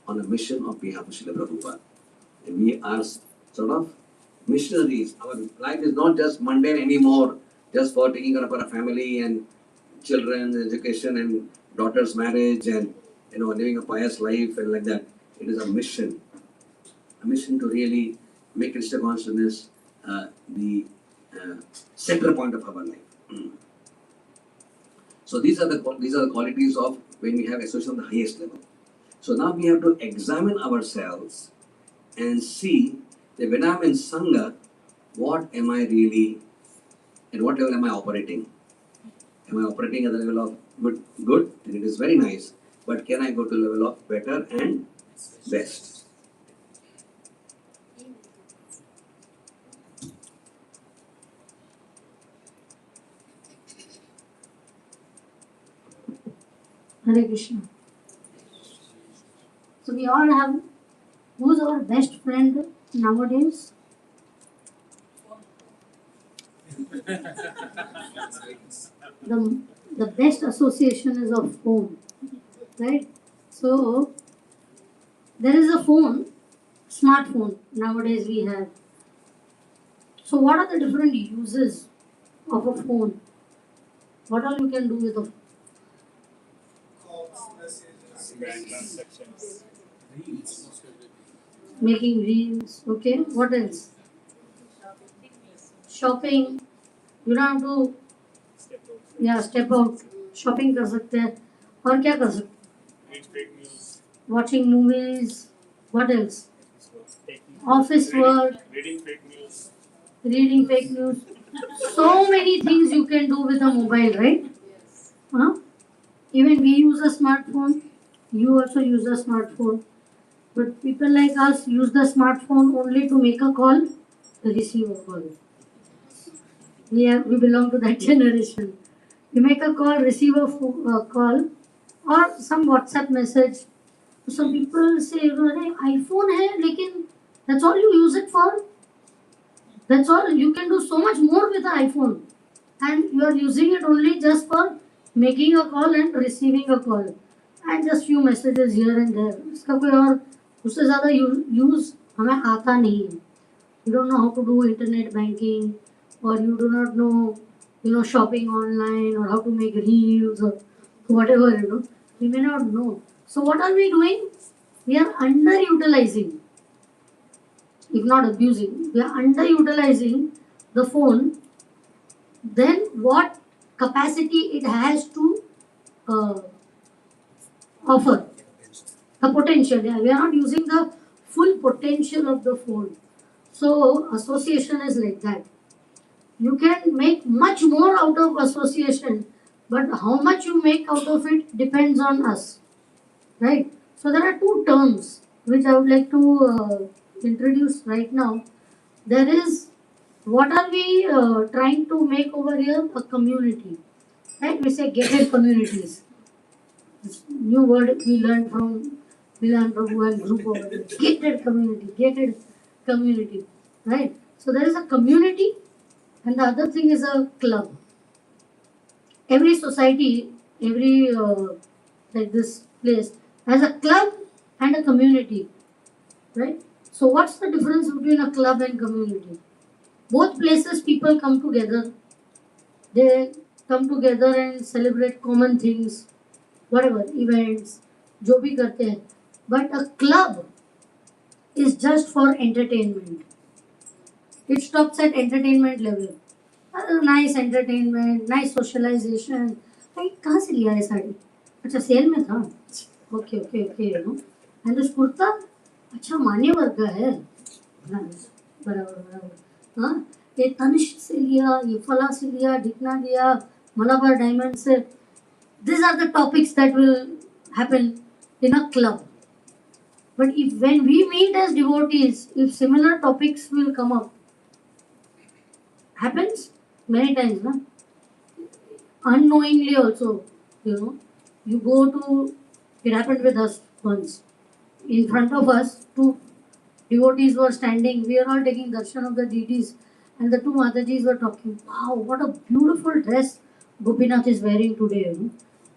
on a mission on behalf of Śrīla Prabhupāda. And we are sort of missionaries. Our life is not just mundane anymore, just for taking care of our family and children, education and daughter's marriage and living a pious life and like that. It is a mission to really make Krishna consciousness the center point of our life. So these are the qualities of when we have association on the highest level. So now we have to examine ourselves and see that when I'm in Sangha, what am I really, at what level am I operating? Am I operating at the level of good? And it is very nice. But can I go to the level of better and best? Hare Krishna. So we all have, who's our best friend nowadays? The best association is of phone, right? So there is a phone, smartphone nowadays we have. So what are the different uses of a phone? What all you can do with a phone? Bank transactions. Making reels, okay. What else? Shopping. You don't have to step out. Shopping कर सकते हैं. और क्या कर सकते हैं? Read fake news. Watching movies. What else? Office work. Reading fake news. Reading fake news. So many things you can do with a mobile, right? Huh? Even we use a smartphone. You also use a smartphone. But people like us use the smartphone only to make a call, to receive a call. We belong to that generation. You make a call, receive a call, or some WhatsApp message. Some people say, you know, "Hey, iPhone hai, lekin that's all you use it for. That's all. You can do so much more with the iPhone, and you are using it only just for making a call and receiving a call, and just few messages here and there. इसका कोई और उससे ज़्यादा use हमें आता नहीं है. You don't know how to do internet banking, or you do not know, you know, shopping online, or how to make reels, or whatever, you know. We may not know. So what are we doing? We are underutilizing, if not abusing. We are underutilizing the phone. Then what capacity it has to uh, offer? The potential. Yeah, we are not using the full potential of the phone. So association is like that. You can make much more out of association, but how much you make out of it depends on us, right? So there are two terms which I would like to introduce right now. There is, what are we trying to make over here? A community, right? We say gated communities. This new word we learned from Milan Prabhu and group over there. Gated community, right? So there is a community, and the other thing is a club. Every society, every like this place has a club and a community, right? So what's the difference between a club and community? Both places people come together. They come together and celebrate common things, whatever events, जो भी करते हैं. But a club is just for entertainment. It stops at entertainment level. Nice entertainment, nice socialization. भाई कहाँ से लिया है साड़ी? अच्छा सेल में था. Okay okay okay you know. And this kurta अच्छा मान्यवर का है. बराबर बराबर. हाँ ये तनिष्क से लिया, ये फला से लिया, ढिकना लिया, मलाबार डायमंड से. These are the topics that will happen in a club. But if when we meet as devotees, if similar topics will come up, happens many times, no? Unknowingly also, you know, you go to, it happened with us once. In front of us, two devotees were standing, we are all taking darshan of the deities, and the two Matajis were talking, wow, what a beautiful dress Gopinath is wearing today, you know.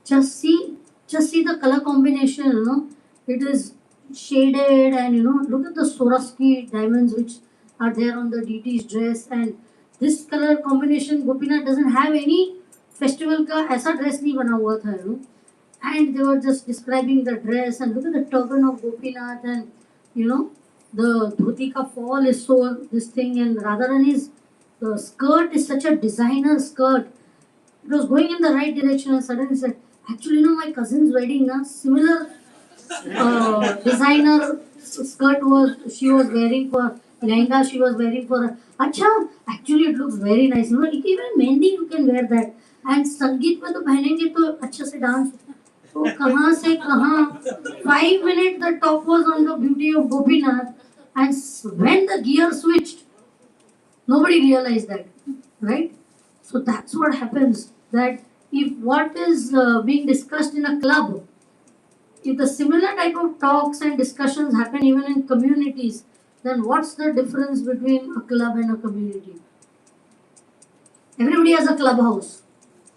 Just see the color combination, you know, it is shaded, and you know, look at the Swarovski diamonds which are there on the deity's dress, and this color combination, Gopinath doesn't have any festival ka aisa dress nahi bana hua tha, you know. And they were just describing the dress, and look at the turban of Gopinath, and you know, the dhoti ka fall is so this thing, and Radharani's skirt is such a designer skirt. It was going in the right direction, and suddenly said, actually, you know, my cousin's wedding, na, similar designer skirt she was wearing for lehenga, she was wearing for her. Acha, actually it looks very nice. You know, even mehndi you can wear that. And संगीत में तो पहनेंगे तो अच्छे से dance. तो कहाँ से कहाँ 5 minutes the talk was on the beauty of Gopinath, and when the gear switched, nobody realized that, right? So that's what happens, that if what is being discussed in a club, if the similar type of talks and discussions happen even in communities, then what's the difference between a club and a community? Everybody has a clubhouse,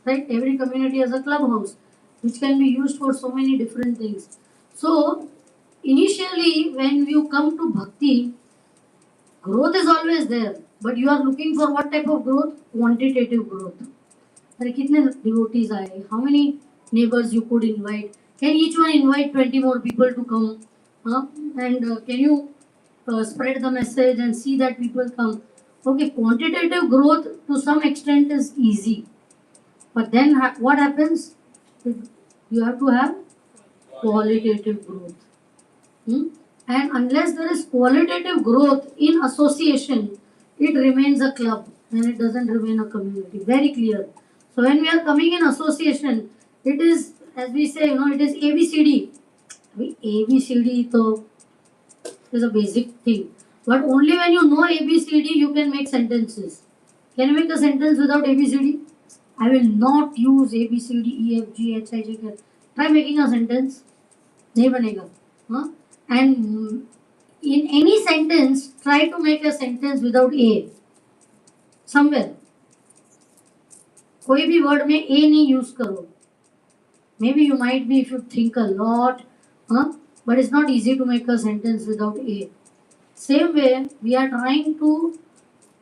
right? Every community has a clubhouse, which can be used for so many different things. So, initially, when you come to bhakti, growth is always there, but you are looking for what type of growth? Quantitative growth. अरे कितने devotees आए? How many neighbors you could invite? Can each one invite 20 more people to come? And can you spread the message and see that people come? Okay, quantitative growth to some extent is easy. But then what happens? You have to have qualitative growth. And unless there is qualitative growth in association, it remains a club. then it doesn't remain a community. Very clear. So when we are coming in association, it is, as we say, it is ABCD. ABCD though is a basic thing. But only when you know ABCD, you can make sentences. Can you make a sentence without ABCD? I will not use ABCD, EFG, HIJ. Try making a sentence. नहीं बनेगा. Huh? And in any sentence, try to make a sentence without A. Somewhere. कोई भी word में A नहीं use करो. Maybe you might be if you think a lot, but it's not easy to make a sentence without A. Same way, we are trying to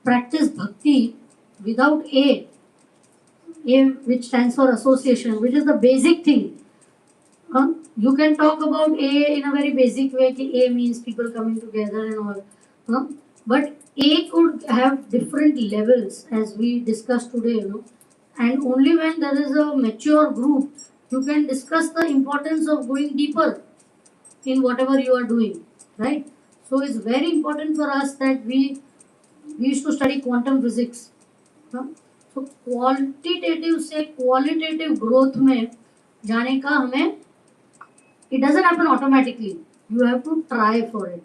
practice bhakti without A, which stands for association, which is the basic thing. You can talk about A in a very basic way, कि A means people coming together and all. But A could have different levels as we discussed today, and only when there is a mature group, you can discuss the importance of going deeper in whatever you are doing, right? So it's very important for us that we used to study quantum physics. So quantitative से qualitative growth में जाने का हमें, it doesn't happen automatically. You have to try for it.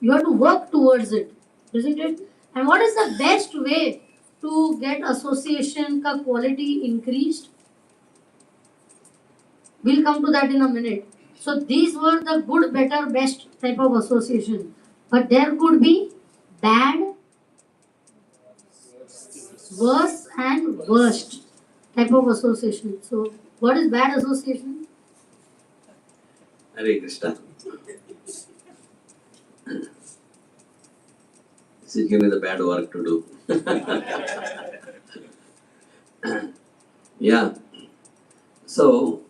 You have to work towards it, isn't it? And what is the best way to get association ka quality increased? We'll come to that in a minute. So these were the good, better, best type of association. But there could be bad, worse and worst type of association. So what is bad association? Hare Krishna. This is giving me the bad work to do. Yeah. So,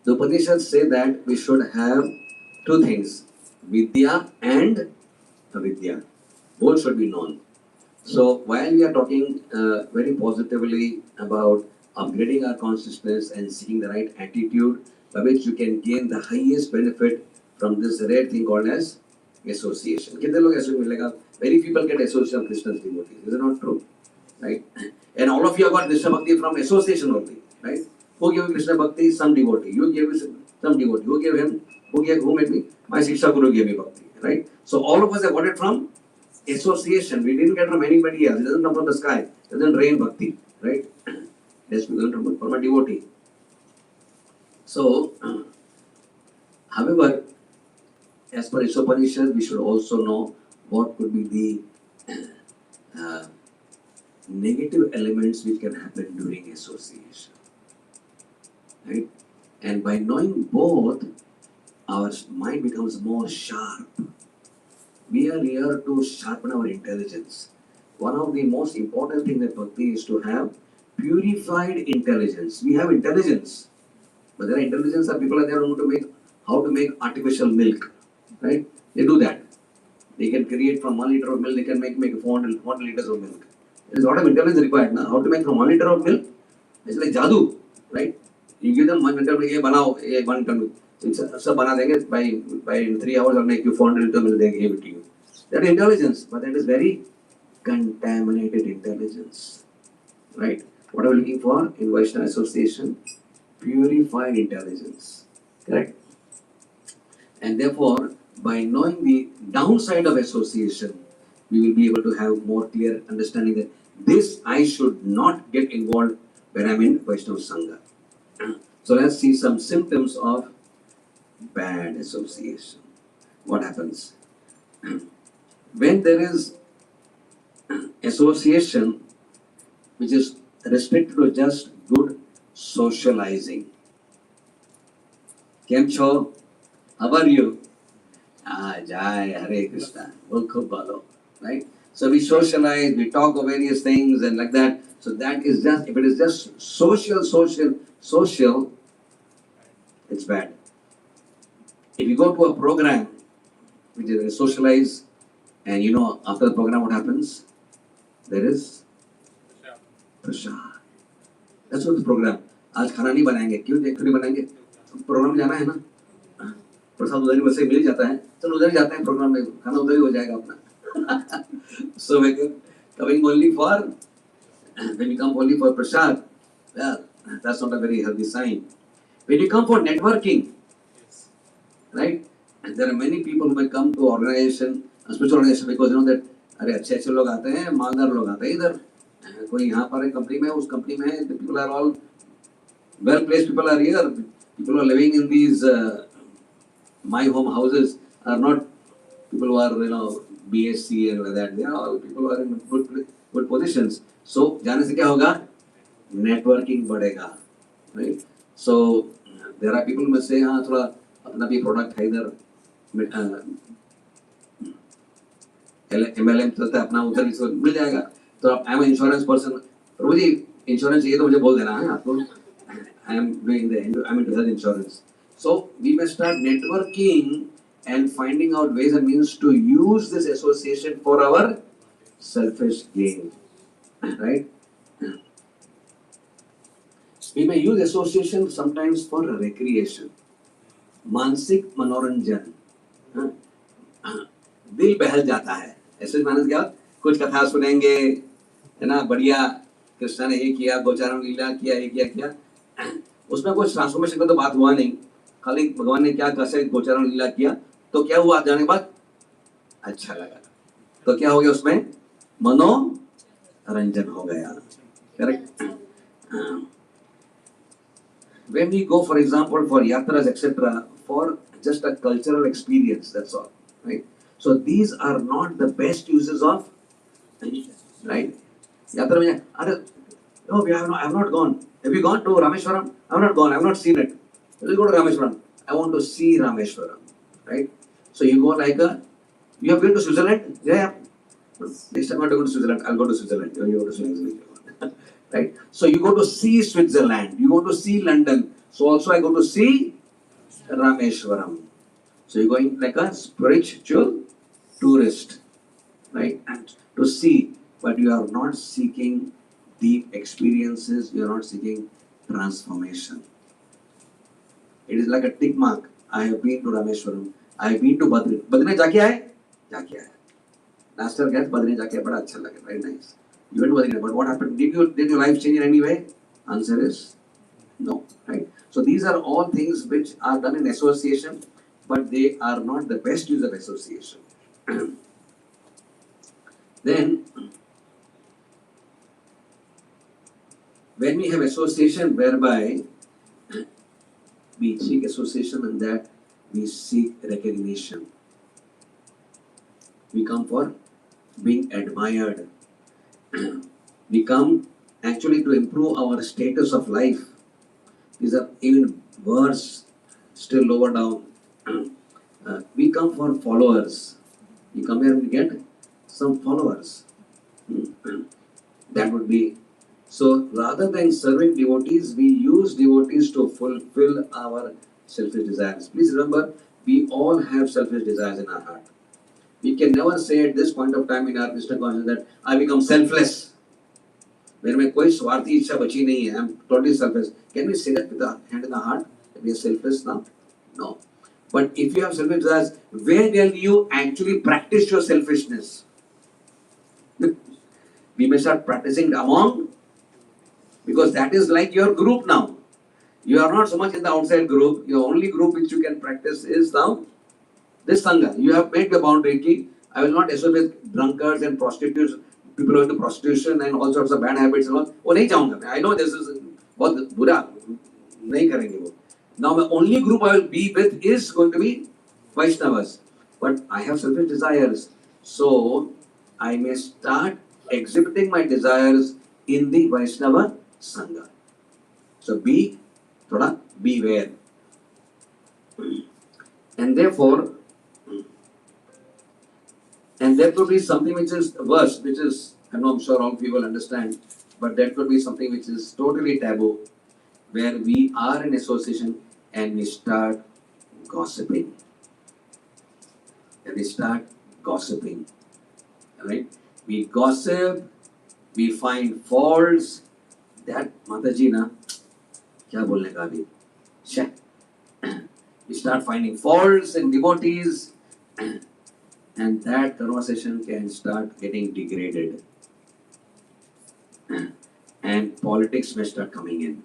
the Upanishads say that we should have two things, Vidya and Avidya. Both should be known. So, while we are talking very positively about upgrading our consciousness and seeking the right attitude by which you can gain the highest benefit from this rare thing called as association. कितने लोग ऐसे मिलेगा? Very few people get association of Krishna's devotees. Is it not true? Right? And all of you have got Krishna Bhakti from association only. Right? Who gave Krishna Bhakti? Some devotee. You gave some devotee. Who gave him? Who made me? My Shiksha Guru gave me Bhakti. Right? So all of us have got it from association. We didn't get from anybody else. It doesn't come from the sky. It doesn't rain Bhakti. Right? Yes, we learned from a devotee. So, however, as per Upanishad, we should also know what could be the negative elements which can happen during association. Right? And by knowing both, our mind becomes more sharp. We are here to sharpen our intelligence. One of the most important things that bhakti is to have purified intelligence. We have intelligence, but there are intelligence of people are there who to make how to make artificial milk. Right? They do that. They can create from 1 liter of milk, they can make 400 liters of milk. There is a lot of intelligence required now. How to make from 1 liter of milk? It's like jadoo, right? You give them 1 liter of milk, banao, 1 liter milk. सब बना देंगे by 3 hours और make you 400 liter milk, they give it to you. That is intelligence, but that is very contaminated intelligence. Right? What are we looking for in Vaishnava association? Purified intelligence. Correct? And therefore, by knowing the downside of association, we will be able to have more clear understanding that this I should not get involved when I'm in Vaishnava Sangha. So let's see some symptoms of bad association. What happens? When there is association which is restricted to just good socializing. Kem cho? How are you? Jai, Hare Krishna. Welcome, Balo. Right? So we socialize, we talk of various things and like that. So that is just, if it is just social, it's bad. If you go to a program which is socialized, and after the program what happens? There is prasad. That's what the program. आज खाना नहीं बनाएंगे, क्यों नहीं बनाएंगे? Programme में जाना है ना, प्रसाद उधर ही वैसे मिल जाता है, चलो उधर ही जाते हैं प्रोग्राम में, खाना उधर ही हो जाएगा अपना. So Coming only for, when you come only for prasad, well, that's not a very healthy sign. When you come for networking, right? And there are many people who may come to organization, a spiritual organization, because you know that अरे अच्छे अच्छे लोग आते हैं, मालदार लोग आते हैं इधर, कोई यहाँ पर एक कंपनी में, उस कंपनी में है, the people are all well placed, people are here, people who are living in these my home houses are not people who are, you know, BSc and like that. They are all people who are in good positions. So जाने से क्या होगा? Networking बढ़ेगा, right? So there are people who may say हाँ थोड़ा अपना भी product है इधर, MLM चलता है अपना, उधर इसको मिल जाएगा. तो आप I am insurance person, Prabhu ji insurance चाहिए तो मुझे बोल देना है आपको. I am doing I'm into health insurance. So we may start networking and finding out ways and means to use this association for our selfish gain, right? We may use association sometimes for recreation, मानसिक मनोरंजन, दिल बहल जाता है. ऐसे मानस क्या, कुछ कथा सुनेंगे, है ना, बढ़िया कृष्ण ने ये किया, गोचारण लीला किया, ये किया, उसमें कुछ ट्रांसफॉर्मेशन का तो बात हुआ नहीं, खाली भगवान ने क्या कैसे गोचारण लीला किया, तो क्या हुआ जाने के बाद अच्छा लगा, तो क्या हो गया उसमें मनोरंजन हो गया. Correct. When we go, for example, for yatras, etc., for just a cultural experience, that's all, right? So these are not the best uses of, right? Yatra mein, no, I have not gone. Have you gone to Rameshwaram? I have not gone. I have not seen it. Let's go to Rameshwaram. I want to see Rameshwaram, right? So you go like you have been to Switzerland? Yeah. Next time I want to go to Switzerland, I'll go to Switzerland. You go to Switzerland. Right? So you go to see Switzerland, you go to see London. So also I go to see Rameshwaram. So you're going like a spiritual tourist, right? And to see, but you are not seeking deep experiences, you are not seeking transformation. It is like a tick mark. I have been to Rameshwaram, I have been to Badri. Badri जाके आए? जाके आए. Last year गए Badri जाके बड़ा अच्छा लगा, very nice. You went to Badri, but what happened? Did your life change in any way? Answer is no, right? So these are all things which are done in association, but they are not the best use of association. Then, when we have association whereby we seek association and that we seek recognition, we come for being admired, we come actually to improve our status of life. These are even worse, still lower down. We come for followers. We come here and we get some followers. That would be. So rather than serving devotees, we use devotees to fulfill our selfish desires. Please remember, we all have selfish desires in our heart. We can never say at this point of time in our Krishna consciousness that I become selfless. मेरे में कोई स्वार्थी इच्छा बची नहीं है. I am totally selfless. Can we say that with the hand in the heart? That we are selfless now? No. But if you have selfish desires, where will you actually practice your selfishness? We may start practicing among, because that is like your group now. You are not so much in the outside group. Your only group which you can practice is now this Sangha. You have made the boundary ki, I will not associate with drunkards and prostitutes, people who are into prostitution and all sorts of bad habits and all. वो नहीं चाहूँगा मैं. I know this is बहुत बुरा, नहीं करेंगे वो. Now my only group I will be with is going to be Vaishnavas. But I have selfish desires. So I may start exhibiting my desires in the Vaishnava Sangha. So thoda beware. And therefore, and there could be something which is worse, which is, I'm sure all people understand, but there could be something which is totally taboo, where we are in association and we start gossiping. Right? We gossip, we find faults. That Mataji na, kya bolne ka abhi? We start finding faults in devotees, and that conversation can start getting degraded. and politics may start coming in.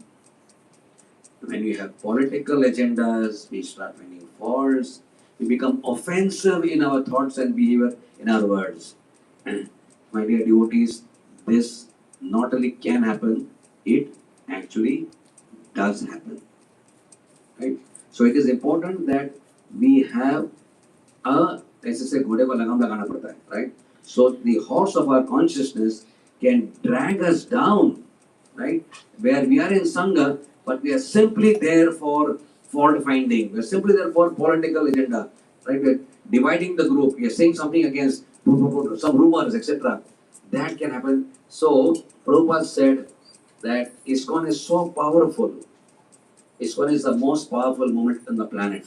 When we have political agendas, we start finding faults, we become offensive in our thoughts and behavior, in our words. My dear devotees, this not only can happen, it actually does happen. Right? So it is important that we have a, ऐसे से घोड़े को लगाम लगाना पड़ता है, right? So the horse of our consciousness can drag us down, right? Where we are in Sangha, but we are simply there for fault finding. We are simply there for political agenda, right? We are dividing the group. We are saying something against some rumors, etc. That can happen. So Prabhupada said that ISKCON is so powerful. ISKCON is the most powerful movement on the planet.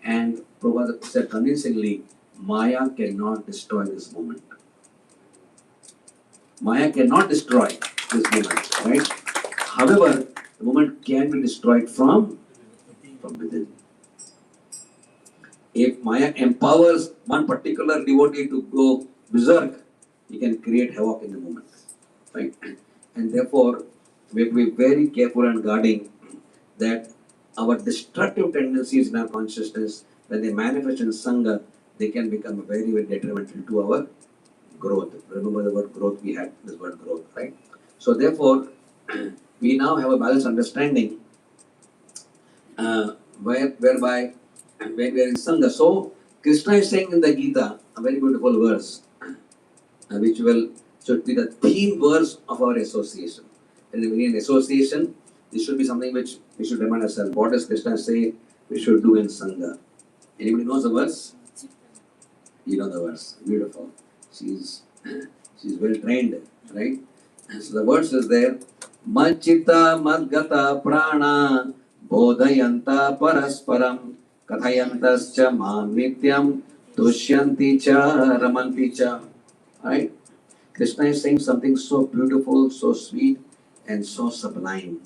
And Prabhupada said convincingly, Maya cannot destroy this movement. Maya cannot destroy this movement, right? However, the movement can be destroyed from within. If Maya empowers one particular devotee to go berserk, he can create havoc in the movement, right? And therefore, we have to be very careful and guarding that our destructive tendencies in our consciousness, when they manifest in Sangha, they can become very, very detrimental to our growth. Remember the word growth, we had this word growth, right? So therefore, we now have a balanced understanding whereby when we are in Sangha. So Krishna is saying in the Gita, a very beautiful verse, which should be the theme verse of our association. And when we are in association, this should be something which we should remind ourselves. What does Krishna say we should do in Sangha? Anybody knows the verse? You know the verse. Beautiful. She's well trained, right? So the verse is there. Machita madgata prana bodhayanta parasparam kathayantascha mam nityam tushyanti cha ramanti cha. Right? Krishna is saying something so beautiful, so sweet, and so sublime.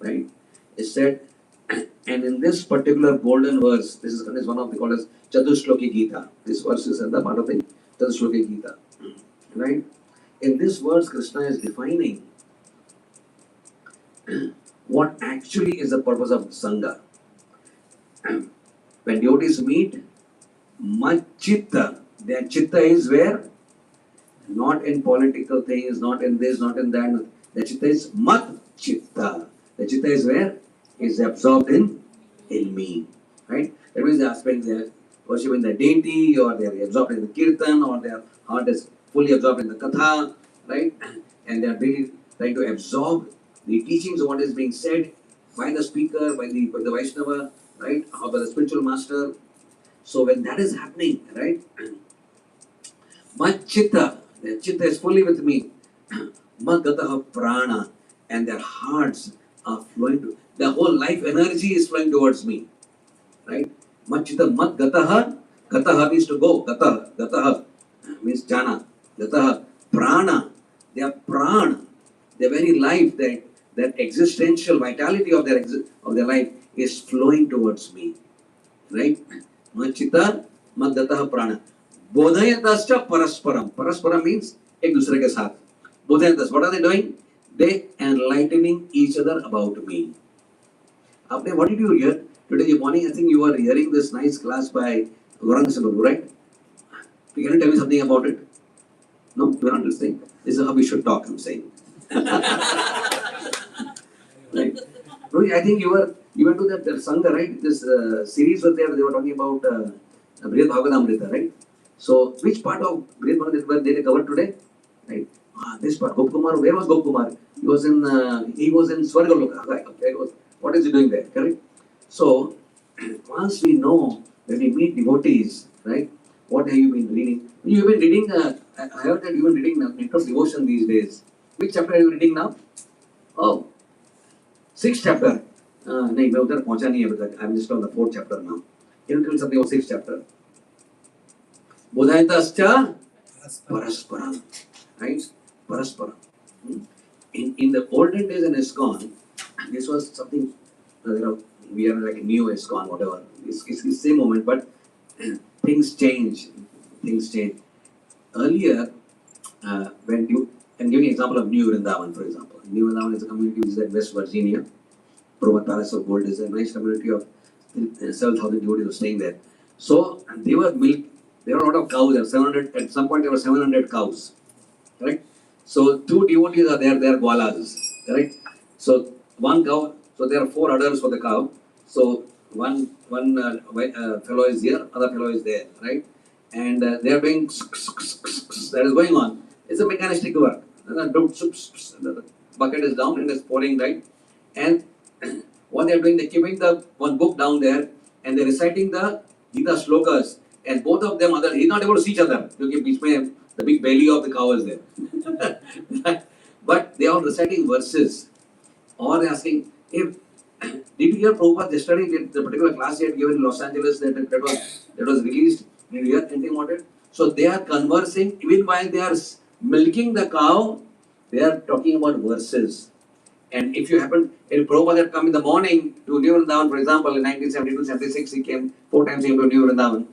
Right? It said, and in this particular golden verse, this is one of the called as Chatushloki Gita. This verse is in the part of the Chatushloki Gita. Right? In this verse, Krishna is defining what actually is the purpose of Sangha. When devotees meet, Machitta, their chitta is where? Not in political things, not in this, not in that. The chitta is Mat Chitta. The chitta is where? Is absorbed in me. Right? That means the aspect they are worshipping the deity, or they are absorbed in the kirtan, or their heart is fully absorbed in the katha, right? And they are really trying to absorb the teachings of what is being said by the speaker, by the Vaishnava, right? Or by the spiritual master. So when that is happening, right? Machitta, their chitta is fully with me. Magataha prana, and their hearts are flowing to, the whole life energy is flowing towards me. Right? Machitta mat gataha, gataha means to go, gataha means jana, gataha prana, their prana, their very life, that existential vitality of their life is flowing towards me. Right? Machitta mat gataha prana. Bodhayatascha parasparam. Parasparam means ek dusre ke saath. Bodhayatas, what are they doing? They enlightening each other about me. After, what did you hear today morning? I think you were hearing this nice class by Gauranga Prabhu, right? Can you tell me something about it? No, you are not listening. This is how we should talk, I'm saying. Right? No, I think you went to that Sangha, right? This series was there, they were talking about Bhagavadgita, right? So, which part of Bhagavadgita did they cover today? Right? This part, Gopkumar, where was Gopkumar? He was in Swargaloka. Right? Okay, what is he doing there? Correct? So, once we know, when we meet devotees, right? What have you been reading? You've been reading, I heard that you've been reading Nectar of Devotion these days. Which chapter are you reading now? Oh, 6th chapter. No, I'm just on the 4th chapter now. Can you tell me something about 6th chapter? Bodhayatascha parasparam. Right? Parasparam. In the olden days in ISKCON, this was something, we are like a new ISKCON, whatever. It's the same moment, but things change. Earlier, when I'm giving an example of New Vrindavan, for example. New Vrindavan is a community which is in West Virginia. Prabhupada Palace of Gold is a nice community of 7,000 devotees were staying there. So they were milk. There were a lot of cows. There were 700. At some point, there were 700 cows. Correct. So two devotees are there. They are gwalas. Correct. So one cow. So there are four udders for the cow. So one fellow is here, other fellow is there. Right. And they are doing that is going on. It's a mechanistic work. The bucket is down and it's pouring, right? And what they are doing, they're keeping the one book down there and they're reciting the Gita slokas, and both of them he's not able to see each other because the big belly of the cow is there. But they are reciting verses, or they're asking, if did you hear Prabhupada yesterday, the particular class he had given in Los Angeles that was released? Did you hear anything about it? So they are conversing, even while they are milking the cow, they are talking about verses. And if Prabhupada had come in the morning to New Vrindavan, for example, in 1972-76, he came 4 times he came to New Vrindavan.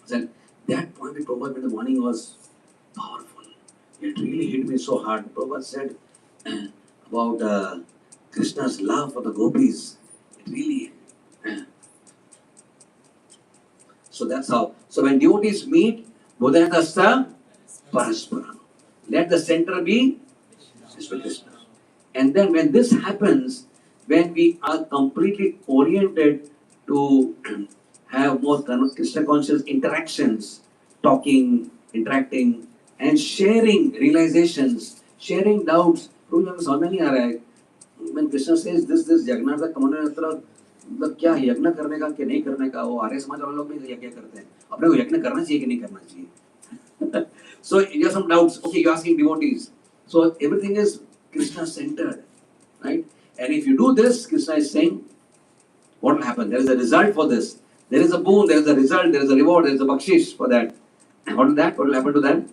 So that point with Prabhupada in the morning was powerful. It really hit me so hard. Prabhupada said about Krishna's love for the gopis. It really. So that's how. So when devotees meet, Bodhayatasta Parasparam. Let the center be Sri Krishna. And then when this happens, when we are completely oriented to have more Krishna conscious interactions, talking, interacting, and sharing realizations, sharing doubts. When Krishna says this yagna का कमाने मतलब क्या है यज्ञ करने का कि नहीं करने का, वो आर्य समाज वाले लोग भी यज्ञ करते हैं, अपने को यज्ञ करना चाहिए कि नहीं करना चाहिए. So you have some doubts. Okay, you're asking devotees. So everything is Krishna centered, right? And if you do this, Krishna is saying, what will happen? There is a result for this. There is a boon, there is a result, there is a reward, there is a bakshish for that. And what will happen to them?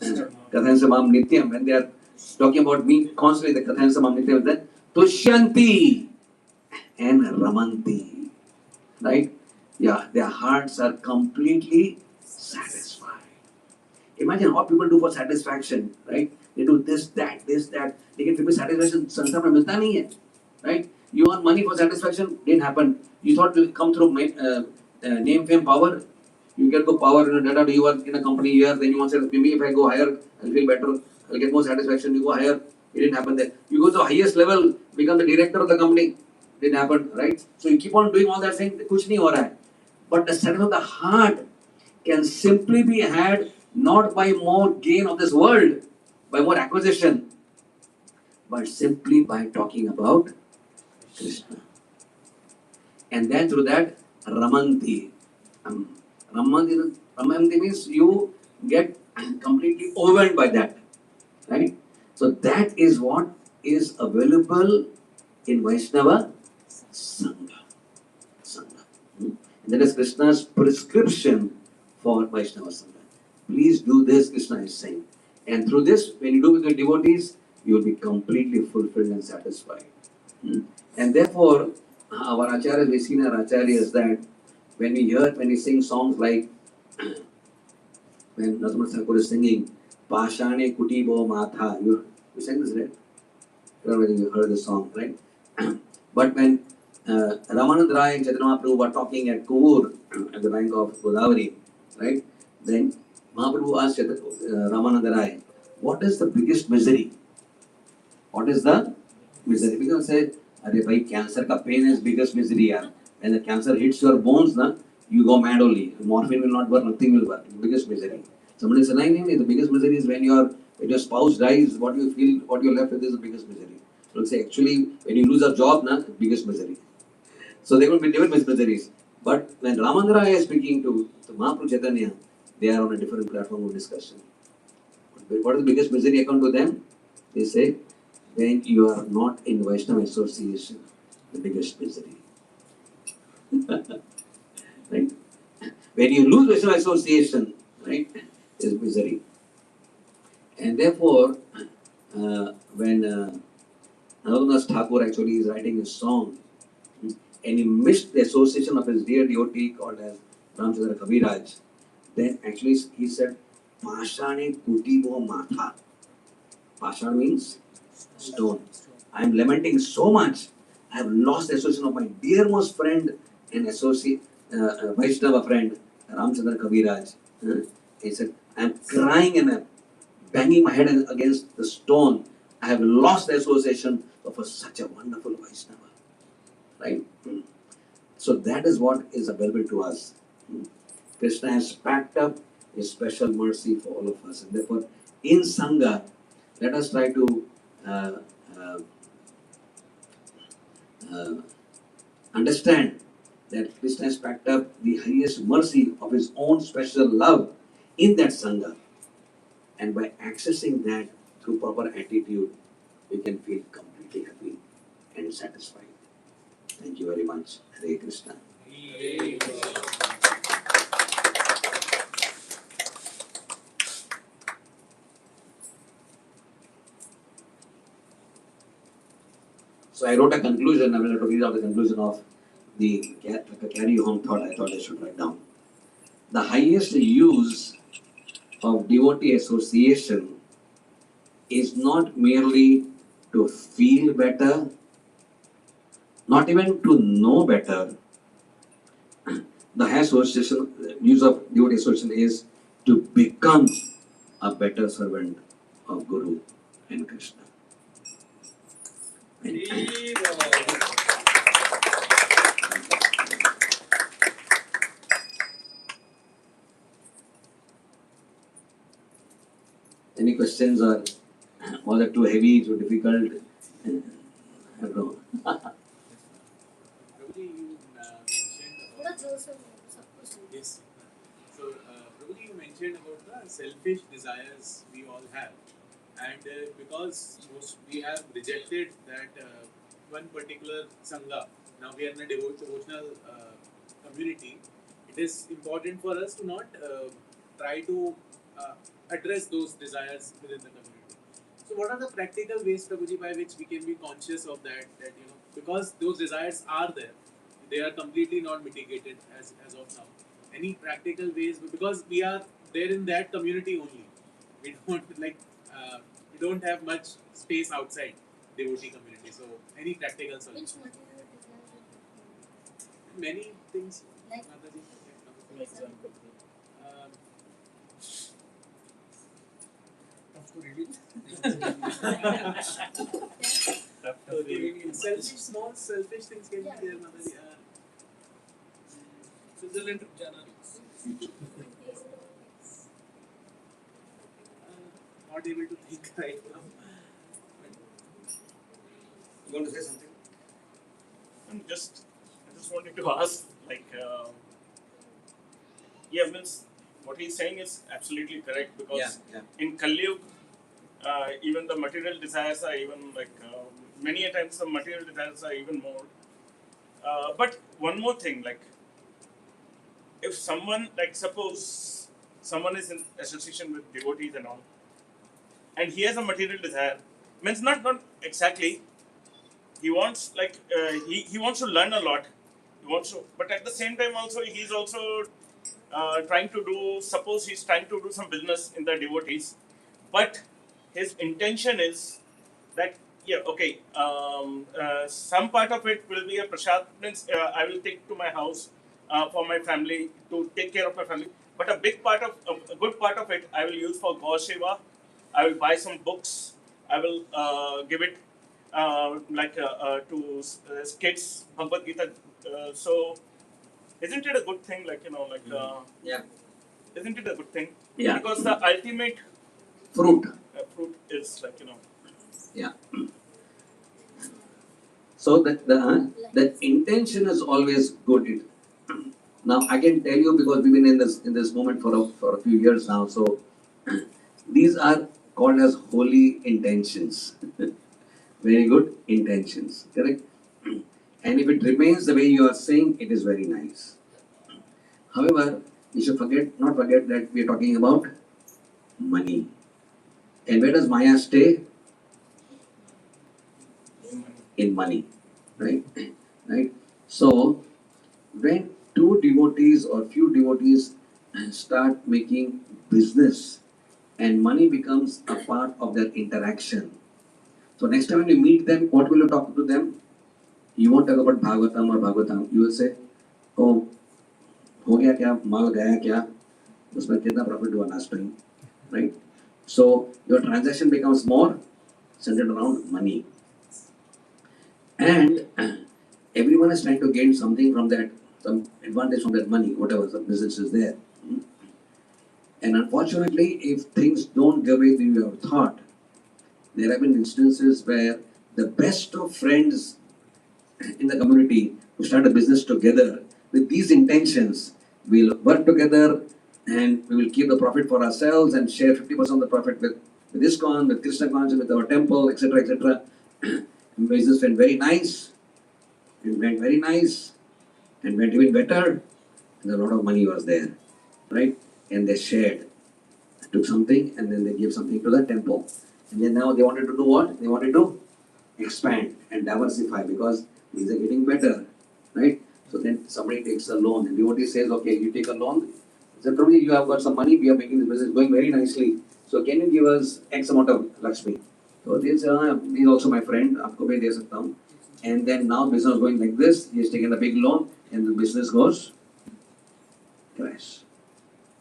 Kathan Samam Nityam. When they are talking about me constantly, the Kathan Samam Nityam, then Tushyanti and Ramanti. Right? Yeah, their hearts are completely satisfied. Imagine how people do for satisfaction, right? They do this, that. They get people satisfaction, संसार में मिलता नहीं है, right? You want money for satisfaction, didn't happen. You thought it will come through name, fame, power. You get the power, you are in a company here, then you want to say, maybe if I go higher, I'll feel better, I'll get more satisfaction. You go higher, it didn't happen there. You go to the highest level, become the director of the company, didn't happen, right? So you keep on doing all that saying, कुछ नहीं हो रहा है. But the satisfaction of the heart can simply be had not by more gain of this world, by more acquisition, but simply by talking about Krishna. And then through that, Ramanti. Ramanti means you get completely overwhelmed by that. Right? So that is what is available in Vaishnava Sangha. And that is Krishna's prescription for Vaishnava Sangha. Please do this, Krishna is saying. And through this, when you do with your devotees, you will be completely fulfilled and satisfied. And therefore, our acharyas, we've seen our acharyas that when we sing songs like, when Narasimha Thakur is singing, Pashane Kutibo Matha, you sang this, right? I don't know whether you heard this song, right? But when Ramanand Rai and Chaitanya Prabhu were talking at Kovur, at the bank of Godavari, right? Then Mahaprabhu asked Ramanand Rai, what is the biggest misery? What is the misery? Because say, Arey bhai, cancer ka pain is biggest misery. Yaar. When the cancer hits your bones, you go mad only. Morphine will not work, nothing will work. Biggest misery. Somebody says, no, the biggest misery is when your spouse dies, what you feel, what you're left with is the biggest misery. So say, actually, when you lose a job, biggest misery. So there will be different miseries. But when Ramandra is speaking to Mahaprabhu Chaitanya, they are on a different platform of discussion. What is the biggest misery according to them? They say, when you are not in Vaishnava association, the biggest misery. Right? When you lose Vaishnava association, right, is misery. And therefore, when Narottam Thakur actually is writing a song, and he missed the association of his dear devotee called as Ramchandra Kaviraj, then actually he said, Pashane Kutibo Matha. Pashan means stone. I am lamenting so much. I have lost the association of my dearest friend and associate, Vaishnava friend, Ramchandra Kaviraj. He said, I am crying and banging my head against the stone. I have lost the association of such a wonderful Vaishnava. Right? So that is what is available to us. Krishna has packed up his special mercy for all of us. And therefore, in Sangha, let us try to uh, uh, uh, understand that Krishna has packed up the highest mercy of his own special love in that Sangha. And by accessing that through proper attitude, we can feel completely happy and satisfied. Thank you very much. Hare Krishna. So I wrote a conclusion. I will have to read out the conclusion of the carry-home thought I thought I should write down. The highest use of devotee association is not merely to feel better, not even to know better. The highest use of devotee association is to become a better servant of Guru and Krishna. Any questions, or was it too heavy, too difficult? I don't know. Prabhuji, you mentioned about yes. So, Prabhuji, you mentioned about the selfish desires we all have, and because we have rejected that one particular sangha. Now we are in a devotional community. It is important for us to not try to address those desires within the community. So, what are the practical ways, Prabhuji, by which we can be conscious of that? That because those desires are there, they are completely not mitigated as of now. Any practical ways, because we are there in that community only. We don't have much space outside devotee community. So, any practical solution? Many things. Like? Mataji. Um, small selfish things can be there, Mataji. Switzerland trip जाना Not able to think right now. You want to say something? I just wanted to ask, means what he's saying is absolutely correct, because in Kali Yuga, even the material desires are even many a times the material desires are even more. But one more thing, if someone, suppose someone is in association with devotees and all, and he has a material desire, means not exactly. He wants he wants to learn a lot. He wants to, but at the same time also he's also trying to do. Suppose he's trying to do some business in the devotees, but his intention is that some part of it will be a prasad. Means I will take to my house for my family to take care of my family. But a good part of it I will use for Gau Seva. I will buy some books. I will give it to kids, Bhagavadgita. So, isn't it a good thing? Isn't it a good thing? Yeah. Because the ultimate Fruit. fruit is Yeah. So that intention is always good. Now I can tell you, because we've been in this moment for a few years now. So these are called as holy intentions. Very good intentions, correct? And if it remains the way you are saying, it is very nice. However, we should not forget that we are talking about money. And where does Maya stay? In money, right? Right. So when two devotees or few devotees start making business and money becomes a part of their interaction. So next time when you meet them, what will you talk to them? You won't talk about Bhagavatam or Bhagavatam. You will say, oh, हो गया क्या, माल गया क्या, उसमें कितना profit हुआ last time, right? So your transaction becomes more centered around money, and everyone is trying to gain something from that, some advantage from that money, whatever the business is there. And unfortunately, if things don't go the way you have thought, there have been instances where the best of friends in the community who start a business together with these intentions, we'll work together and we will keep the profit for ourselves and share 50% of the profit with ISKCON, with Krishna conscience, with our temple, etc., etc. And business went very nice, and went very nice, and went even better, and a lot of money was there, right? And they shared, took something, and then they gave something to the temple. And then now they wanted to do what? They wanted to expand and diversify because things are getting better, right? So then somebody takes a loan, and devotee says, okay, you take a loan. He said, Prabhuji, you have got some money, we are making this business going very nicely. So can you give us X amount of Lakshmi? So they say, he's also my friend, aapko bhi de sakta hu. And then now business going like this, he has taken a big loan, and the business goes crash.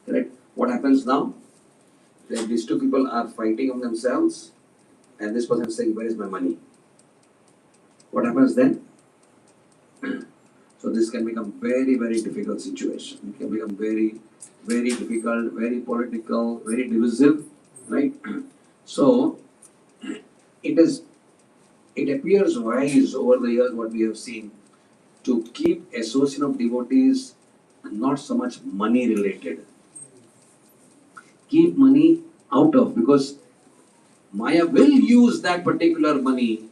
Correct? What happens now? That these two people are fighting on themselves, and this person is saying, where is my money? What happens then? So this can become very, very difficult situation. It can become very, very difficult, very political, very divisive, right? So it appears wise over the years what we have seen to keep association of devotees not so much money related. Keep money out of, because Maya will use that particular money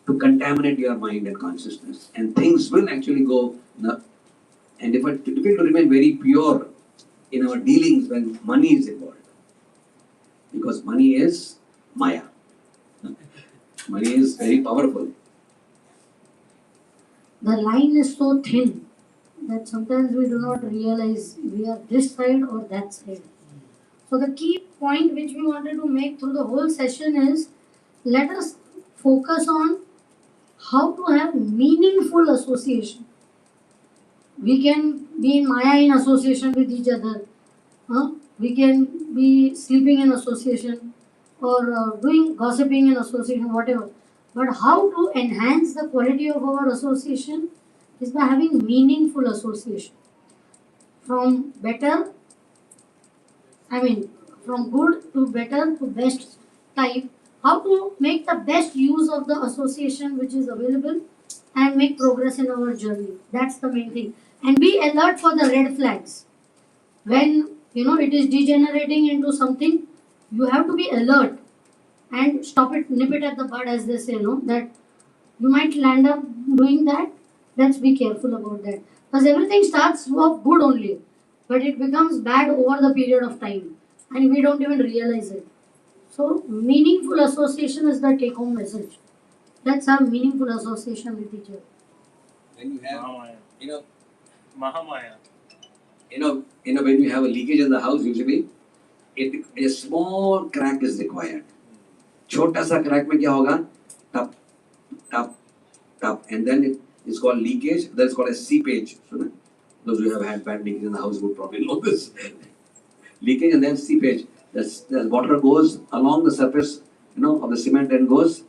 to contaminate your mind and consciousness, and things will actually go. And if it's difficult to remain very pure in our dealings when money is involved, because money is Maya. Money is very powerful. The line is so thin that sometimes we do not realize we are this side or that side. So the key point which we wanted to make through the whole session is, let us focus on how to have meaningful association. We can be in Maya in association with each other. We can be sleeping in association or doing gossiping in association, whatever. But how to enhance the quality of our association is by having meaningful association. From better, from good to better to best type. How to make the best use of the association which is available and make progress in our journey. That's the main thing. And be alert for the red flags. When it is degenerating into something, you have to be alert and stop it, nip it at the bud, as they say, that you might land up doing that. Let's be careful about that. Because everything starts off good only, but it becomes bad over the period of time, and we don't even realize it. So, meaningful association is the take home message. Let's have meaningful association with each other. When you have, Mahamaya. Mahamaya. when you have a leakage in the house, usually a small crack is required. छोटा सा crack में क्या होगा? Tap, tap, tap, and then it is called leakage. That's called a seepage. So, those who have had bad leakage in the house would probably know this. Leakage and then seepage. The water goes along the surface, of the cement and goes,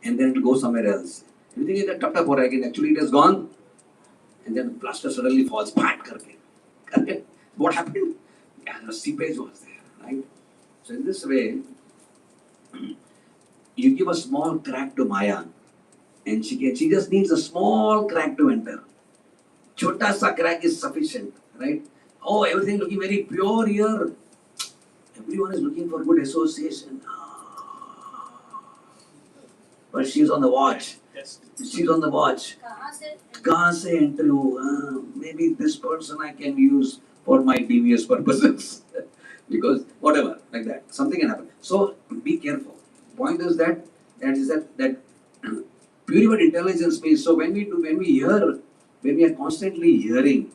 and then it goes somewhere else. You think that tap हो रहा है कि actually it has gone, and then the plaster suddenly falls, pat करके. What happened? Yeah, the seepage was there, right? So in this way, you give a small crack to Maya, and she just needs a small crack to enter. Chota sa crack is sufficient, right? Oh, everything looking very pure here. Everyone is looking for good association. But she's on the watch. She's on the watch. कहाँ से enter हो? Maybe this person I can use for my devious purposes. Because whatever, like that, something can happen. So be careful. Point is that purified intelligence means, so when we are constantly hearing,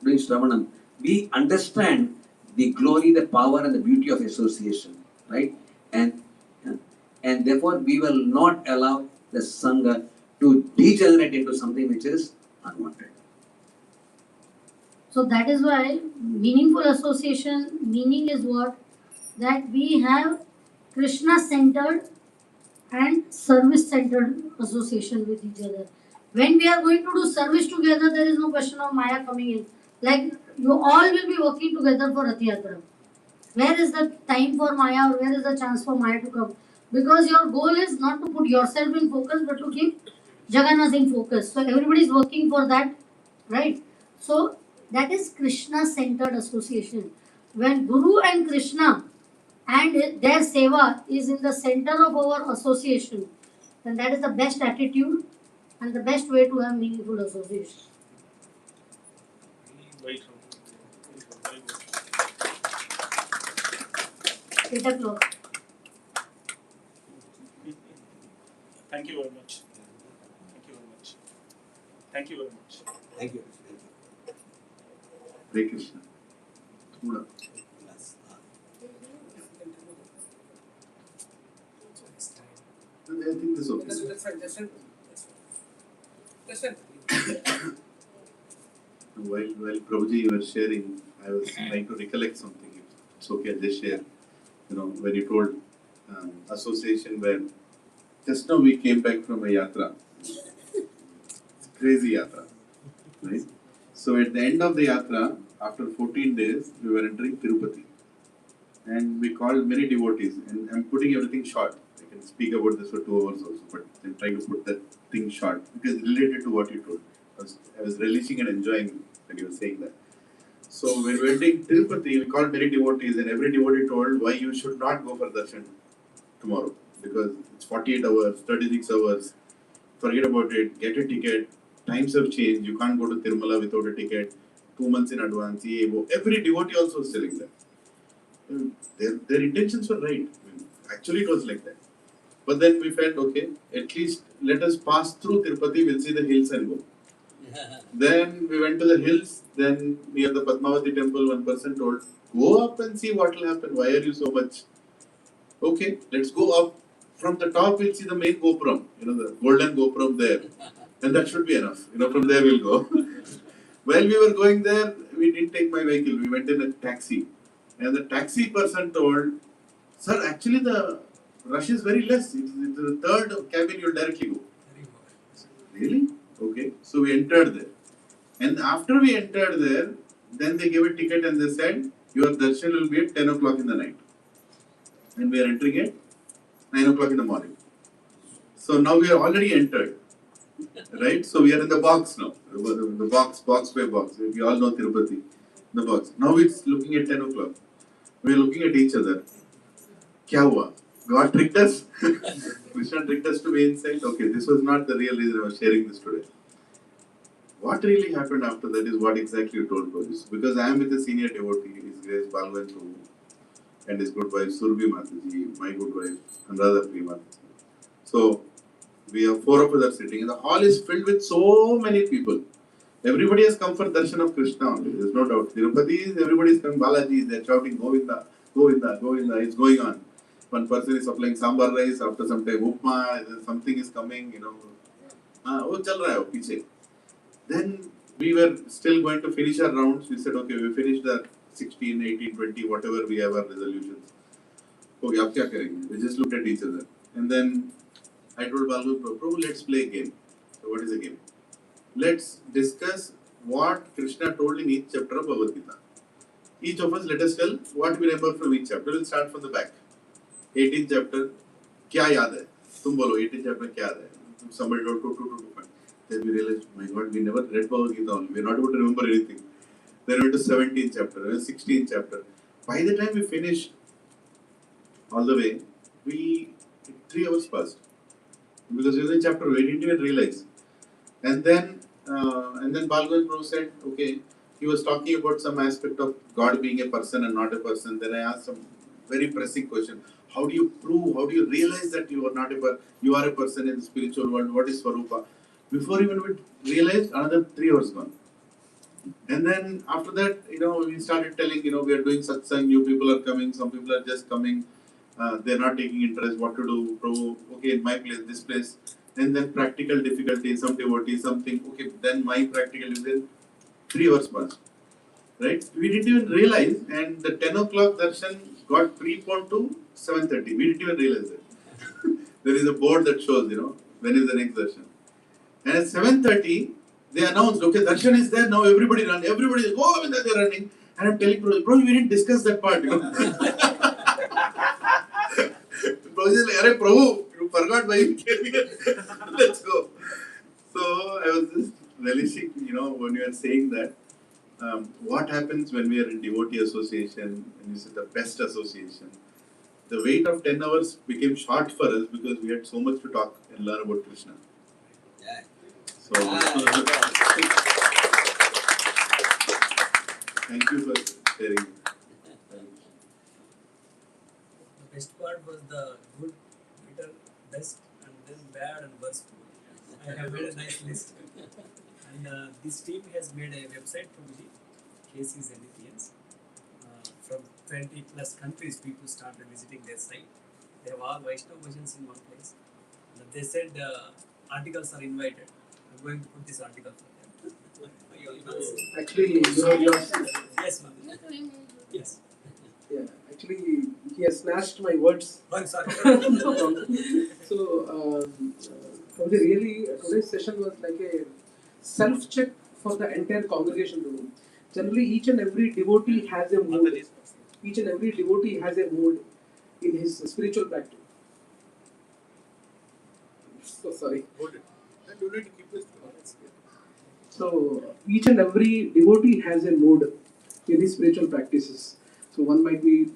doing Shravanam, we understand the glory, the power and the beauty of association. right? And therefore we will not allow the Sangha to degenerate into something which is unwanted. So that is why meaningful association, meaning is what? That we have Krishna centered and service centered association with each other. When we are going to do service together, there is no question of Maya coming in. Like you all will be working together for Rath Yatra. Where is the time for Maya or where is the chance for Maya to come? Because your goal is not to put yourself in focus but to keep Jagannath in focus. So everybody is working for that, right? So that is Krishna centered association. When Guru and Krishna and their seva is in the center of our association, then that is the best attitude and the best way to have meaningful association. Very true. Very good. 8 o'clock. Thank you very much. Thank you very much. Thank you very much. Thank you. Hare Krishna. Thoda. I think this is okay. That's fine. That's fine. While Prabhuji you were sharing, I was trying to recollect something. It's okay, I'll just share. When you told association where just now we came back from a yatra. It's crazy yatra, right? So at the end of the yatra, after 14 days, we were entering Tirupati. And we called many devotees, and I'm putting everything short. I can speak about this for 2 hours also, but I'm trying to put that thing short because it's related to what you told. I was relishing and enjoying when you were saying that. So when we were entering Tirupati, we called many devotees, and every devotee told why you should not go for darshan tomorrow because it's 48 hours, 36 hours. Forget about it. Get a ticket. Times have changed. You can't go to Tirumala without a ticket. 2 months in advance. Every devotee also was telling that. Their intentions were right. Actually, it was like that. But then we felt, okay, at least let us pass through Tirupati, we'll see the hills and go. Then we went to the hills, then near the Padmavati temple, one person told, go up and see what will happen. Why are you so much? Okay, let's go up. From the top, we'll see the main Gopuram, the golden Gopuram there. And that should be enough. From there we'll go. While we were going there, we didn't take my vehicle. We went in a taxi. And the taxi person told, sir, actually the rush is very less. It's the third cabin, you'll directly go. Really? Okay. So we entered there. And after we entered there, then they gave a ticket and they said, your darshan will be at 10 o'clock in the night. And we are entering at 9 o'clock in the morning. So now we are already entered. Right? So we are in the box now. The box by box. We all know Tirupati. The box. Now it's looking at 10 o'clock. We are looking at each other. Kya hua? God tricked us? Krishna tricked us to be inside? Okay, this was not the real reason I was sharing this today. What really happened after that is what exactly you told us. Because I am with a senior devotee, His Grace Balwan Prabhu, and his good wife Surbi Mataji, my good wife Anuradha Priya Mataji. So, we have 4 of us sitting, and the hall is filled with so many people. Everybody has come for darshan of Krishna only, there's no doubt. Tirupati, everybody is coming, Balaji, they're shouting, Govinda, Govinda, Govinda, it's going on. One person is supplying sambar rice, after some time upma, something is coming, wo chal raha hai piche. Then we were still going to finish our rounds. We said, okay, we finished the 16, 18, 20, whatever we have our resolutions. Okay, ab kya karenge? We just looked at each other. And then I told Balu, Prabhu, let's play a game. So what is a game? Let's discuss what Krishna told in each chapter of Bhagavadgita. Each of us, let us tell what we remember from each chapter. We'll start from the back. 18th chapter, kya yaad hai? Tum bolo, 18th chapter kya yaad hai? Somebody told 2. Then we realized, my God, we never read Bhagavad Gita only. We are not able to remember anything. Then we went to 17th chapter, 16th chapter. By the time we finished all the way, 3 hours passed. Because we were in chapter, we didn't even realize. And then Balgwan Prabhu said, okay, he was talking about some aspect of God being a person and not a person. Then I asked some very pressing question. How do you prove, how do you realize that you are not a person, you are a person in the spiritual world? What is Swarupa? Before even we realized, another 3 hours gone. And then after that, we started telling, we are doing satsang, new people are coming, some people are just coming. they're not taking interest, what to do, Prabhu, okay, in my place, this place, and then practical difficulty, some devotee, something, okay, then my practical, then 3 hours passed, right? We didn't even realize, and the 10 o'clock darshan got preponed to 7:30. We didn't even realize that. There is a board that shows, when is the next darshan. And at 7:30, they announced, okay, darshan is there, now everybody run, everybody is, oh, they're running. And I'm telling Prabhu, we didn't discuss that part, Prabhu is like, Hare Prabhu, you forgot why you came here. Let's go. So I was just relishing, when you are saying that, what happens when we are in devotee association, and you say the best association. The wait of 10 hours became short for us because we had so much to talk and learn about Krishna. Yeah. So, thank you for sharing. The best part was the good, better, best, and then bad and worst. I have made a nice list. And this team has made a website for me, cases and Ethiopians. From 20 plus countries, people started visiting their site. They have all Vaishnava bhajans in one place. And they said articles are invited. I'm going to put this article for them. Actually, Yes, ma'am. Yes. Yeah, actually, he has snatched my words. One, sorry. No problem. So, probably really, today's session was like a self-check for the entire congregation room. Generally, each and every devotee has a mood. Each and every devotee has a mood in his spiritual practice. So sorry. So each and every devotee has a mood in his spiritual practices. So one might be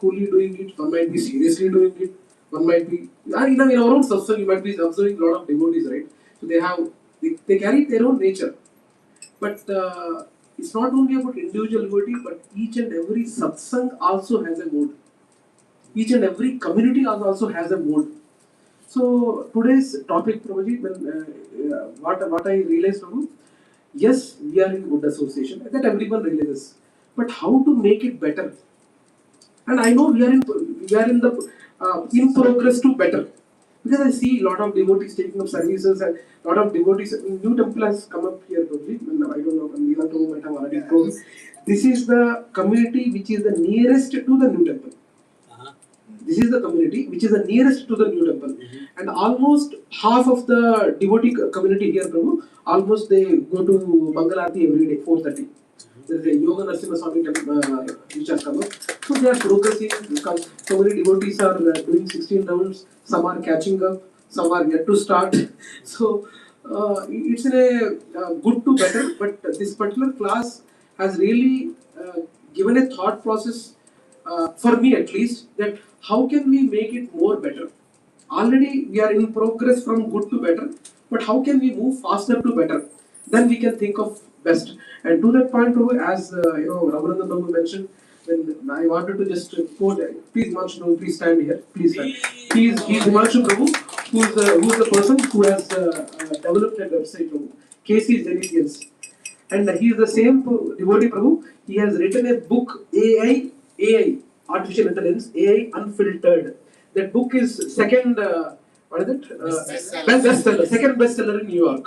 coolly doing it, one might be seriously doing it, one might be in our own satsang you might be observing a lot of devotees, right? So they carry their own nature. But it's not only about individual devotee, but each and every satsang also has a mood. Each and every community also has a mood. So today's topic, Prabhuji, what I realized, Prabhu, yes, we are in good association, that everyone realizes. But how to make it better? And I know we are in the in progress to better. Because I see a lot of devotees taking up services and a lot of devotees. New temple has come up here, probably. I don't know, Śrīla Prabhupāda might have already told. This is the community which is the nearest to the new temple. This is the community which is the nearest to the new temple. And almost half of the devotee community here, Prabhu, almost they go to Mangalarti every day, 4:30. There is a Yoga Narasimha Swami which has come up. So they are progressing. So many devotees are doing 16 rounds. Some are catching up. Some are yet to start. So it's a good to better. But this particular class has really given a thought process for me at least, that how can we make it more better? Already we are in progress from good to better, but how can we move faster to better? Then we can think of best. And to that point, Prabhu, as Raghunandan Prabhu mentioned, when I wanted to just quote, please Himanshu Prabhu, please stand here, please stand. He is Himanshu Prabhu, who is the person who has developed a website, Prabhu, KC Zenithians. And he is the same devotee, Prabhu. He has written a book, AI, Artificial Intelligence, AI Unfiltered. That book is second, what is it? Bestseller, second bestseller in New York.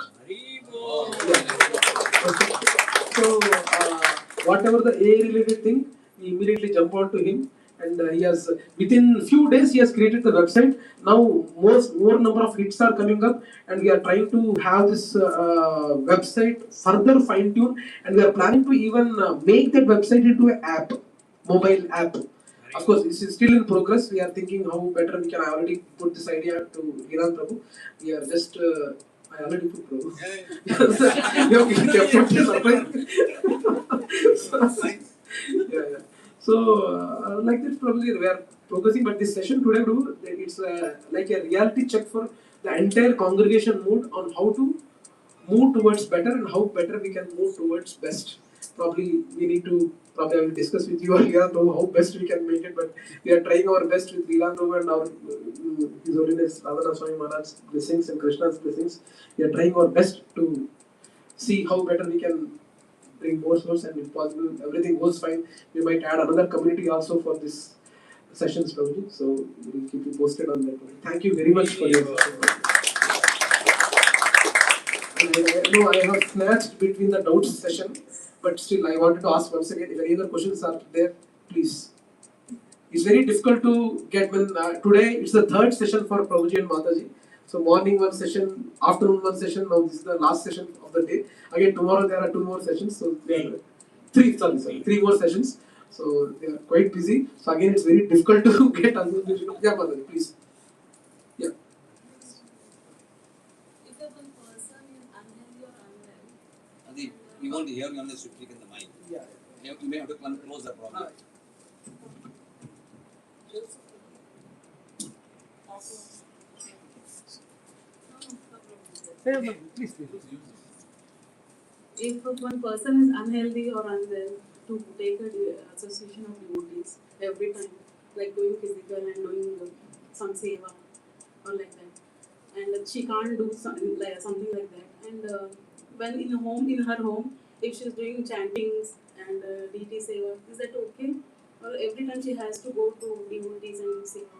So, whatever the AI related thing, we immediately jump on to him. And he has, within few days, he has created the website. Now, more number of hits are coming up, and we are trying to have this website further fine-tuned, and we are planning to even make that website into an app, mobile app. Of course, this is still in progress. We are thinking how better we can. I already put this idea to Hiran Prabhu. We are just. I already put Prabhu. Yeah. So, like this, probably we are progressing. But this session today, it's like a reality check for the entire congregation mood on how to move towards better and how better we can move towards best. Probably we need to. Probably I will discuss with you earlier how best we can make it, but we are trying our best with Leela Prabhu and our His Holiness Radhana Swami Maharaj's blessings and Krishna's blessings. We are trying our best to see how better we can bring more souls, and if possible, everything goes fine, we might add another community also for this sessions, Prabhuji. So we'll keep you posted on that. Thank you very much for your session. I know I have snatched between the doubts session, but still I wanted to ask once again, if any other questions are there, please. It's very difficult to get when today it's the third session for Prabhuji and Mataji. So morning one session, afternoon one session, now this is the last session of the day. Again tomorrow there are 2 more sessions, so there are three more sessions. So they are quite busy. So again it's very difficult to get association. Yeah, Mataji, please. Yeah. If a one person is unhealthy or unwell, Adi, you want to hear me on the speak in the mic. Yeah. You may have to come close the problem. Please. If one person is unhealthy or unwell, to take a association of devotees every time, like going physical and doing some seva or like that, and she can't do something like that. And when in her home, if she's doing chantings and deity seva, is that okay? Or every time she has to go to devotees and do seva?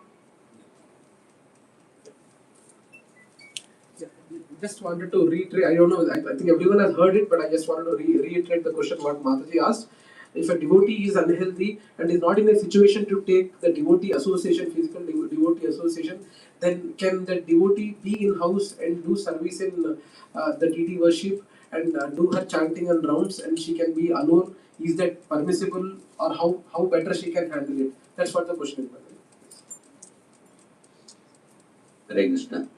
Just wanted to reiterate, I don't know, I think everyone has heard it, but I just wanted to reiterate the question what Mataji asked. If a devotee is unhealthy and is not in a situation to take the devotee association, physical devotee association, then can the devotee be in house and do service in the deity worship and do her chanting and rounds, and she can be alone? Is that permissible, or how better she can handle it? That's what the question is. Hare Krishna.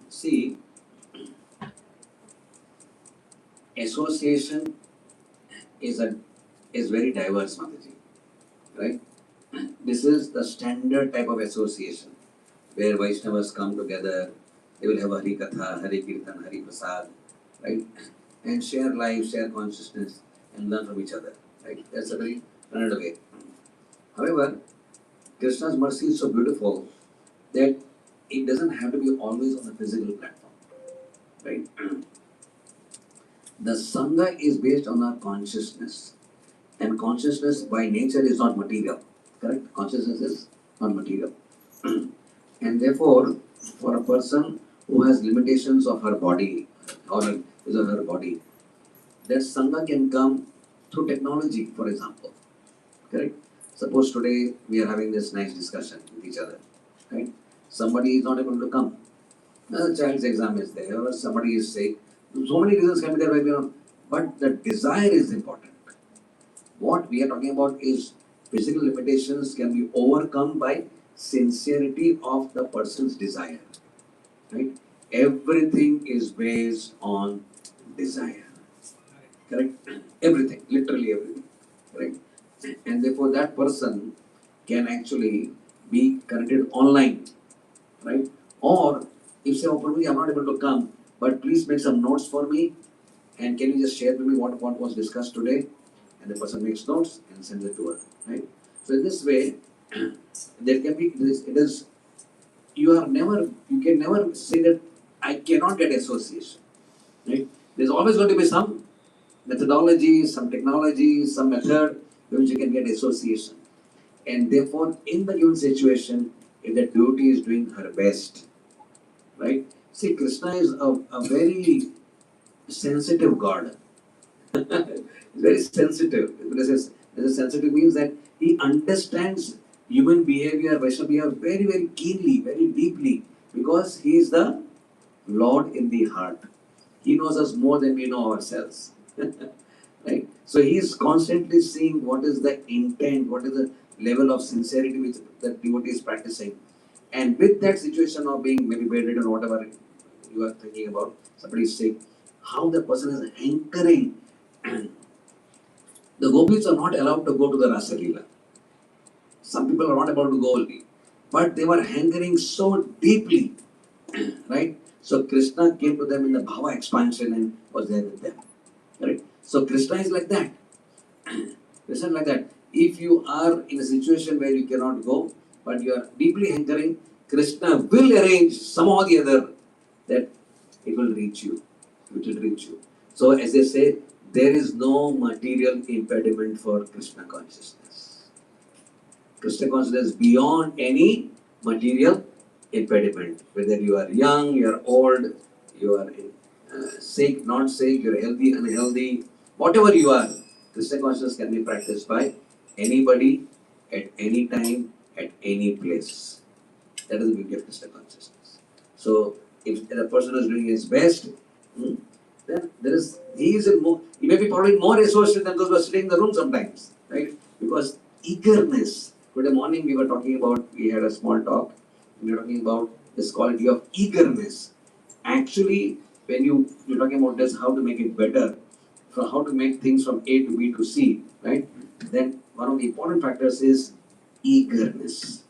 See, association is very diverse, Mataji, right? This is the standard type of association where Vaishnavas come together. They will have Hari Katha, Hari Kirtan, Hari Prasad, right? And share life, share consciousness, and learn from each other, right? That's a very standard way. However, Krishna's mercy is so beautiful that it doesn't have to be always on the physical platform, right? The Sangha is based on our consciousness, and consciousness by nature is not material, correct? Consciousness is not material. And therefore, for a person who has limitations of her body or his or her body, that Sangha can come through technology, for example, correct? Suppose today we are having this nice discussion with each other, right? Somebody is not able to come. A child's exam is there, or somebody is sick. So many reasons can be there, but the desire is important. What we are talking about is physical limitations can be overcome by sincerity of the person's desire, right? Everything is based on desire, correct? Everything, literally everything, correct? And therefore that person can actually be connected online, right? Or if say, oh Prabhuji, I'm not able to come, but please make some notes for me, and can you just share with me what was discussed today? And the person makes notes and sends it to her, right? So in this way, there can be you can never say that I cannot get association, right? There's always going to be some methodology, some technology, some method by which you can get association. And therefore, in the given situation, if the devotee is doing her best, right? See, Krishna is a very sensitive God. Very sensitive. Sensitive means that he understands human behavior, Vaishnava behavior very, very keenly, very deeply, because he is the Lord in the heart. He knows us more than we know ourselves. Right? So he is constantly seeing what is the intent, what is the level of sincerity which the devotee is practicing. And with that situation of being maybe bedridden or whatever you are thinking about, somebody is sick, how the person is anchoring. The gopis are not allowed to go to the Rasa Leela. Some people are not able to go, but they were hankering so deeply, right? So Krishna came to them in the bhava expansion and was there with them, right? So Krishna is like that. Krishna is like that. If you are in a situation where you cannot go, but you are deeply hankering, Krishna will arrange somehow or the other that it will reach you. which will reach you. So as they say, there is no material impediment for Krishna consciousness. Krishna consciousness beyond any material impediment. Whether you are young, you are old, you are sick, not sick, you are healthy, unhealthy, whatever you are, Krishna consciousness can be practiced by anybody, at any time, at any place. That is the beauty of Krishna consciousness. So, if a person is doing his best, then he may be probably more associated than those who are sitting in the room sometimes, right? Because eagerness. Today morning we had a small talk, we were talking about this quality of eagerness. Actually, when you're talking about this, how to make it better, from how to make things from A to B to C, right? Then one of the important factors is eagerness.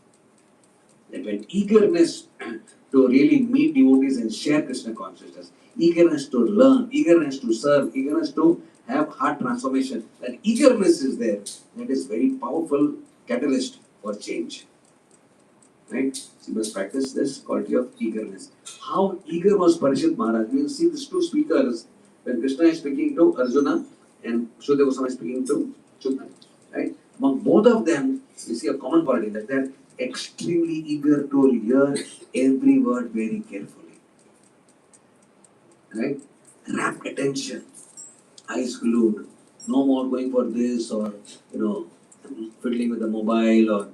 That when eagerness to really meet devotees and share Krishna consciousness, eagerness to learn, eagerness to serve, eagerness to have heart transformation, that eagerness is there, that is very powerful catalyst for change. Right? So you must practice this quality of eagerness. How eager was Parishit Maharaj? We will see these two speakers when Krishna is speaking to Arjuna and Sukadeva Goswami is speaking to Chukra. Right? Among both of them, we see a common quality that they are extremely eager to hear every word very carefully. Right? Rapt attention, eyes glued. No more going for this or fiddling with the mobile or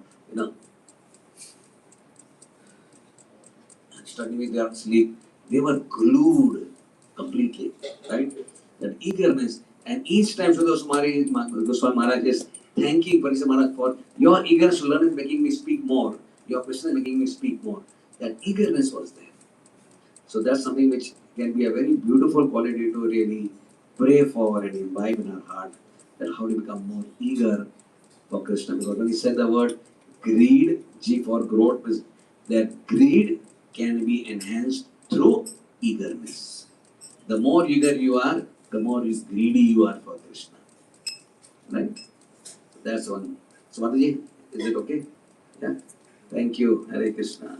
studying with their sleep. They were glued completely, right? That eagerness. And each time Sukadeva Goswami Maharaj is thanking Parishit Maharaj for your eagerness to learn is making me speak more. Your question is making me speak more. That eagerness was there. So that's something which can be a very beautiful quality to really pray for and imbibe in our heart. That how to become more eager for Krishna. Because when he said the word greed, G for growth, is that greed can be enhanced through eagerness. The more eager you are, the more greedy you are for Krishna. Right? That's one. So Mataji, is it okay? Yeah. Thank you. Hare Krishna.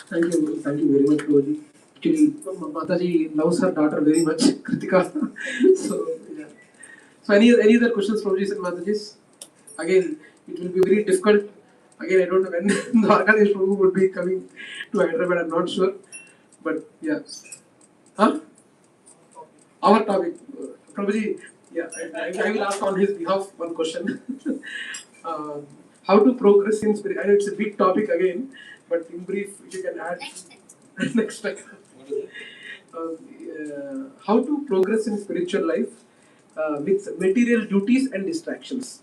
Thank you very much, Prabhuji. Actually, Mataji loves her daughter very much, Kritika. So, yeah. So, any other questions, Prabhuji and Mataji's? Again, it will be very difficult. Again, I don't know when Dwarakadheesh Prabhu would be coming to Hyderabad, I'm not sure. But, yeah. Huh? Our topic. Prabhuji, yeah, I will ask on his behalf one question. How to progress in spirit? I know it's a big topic again, but in brief, if you can add next time. How to progress in spiritual life with material duties and distractions.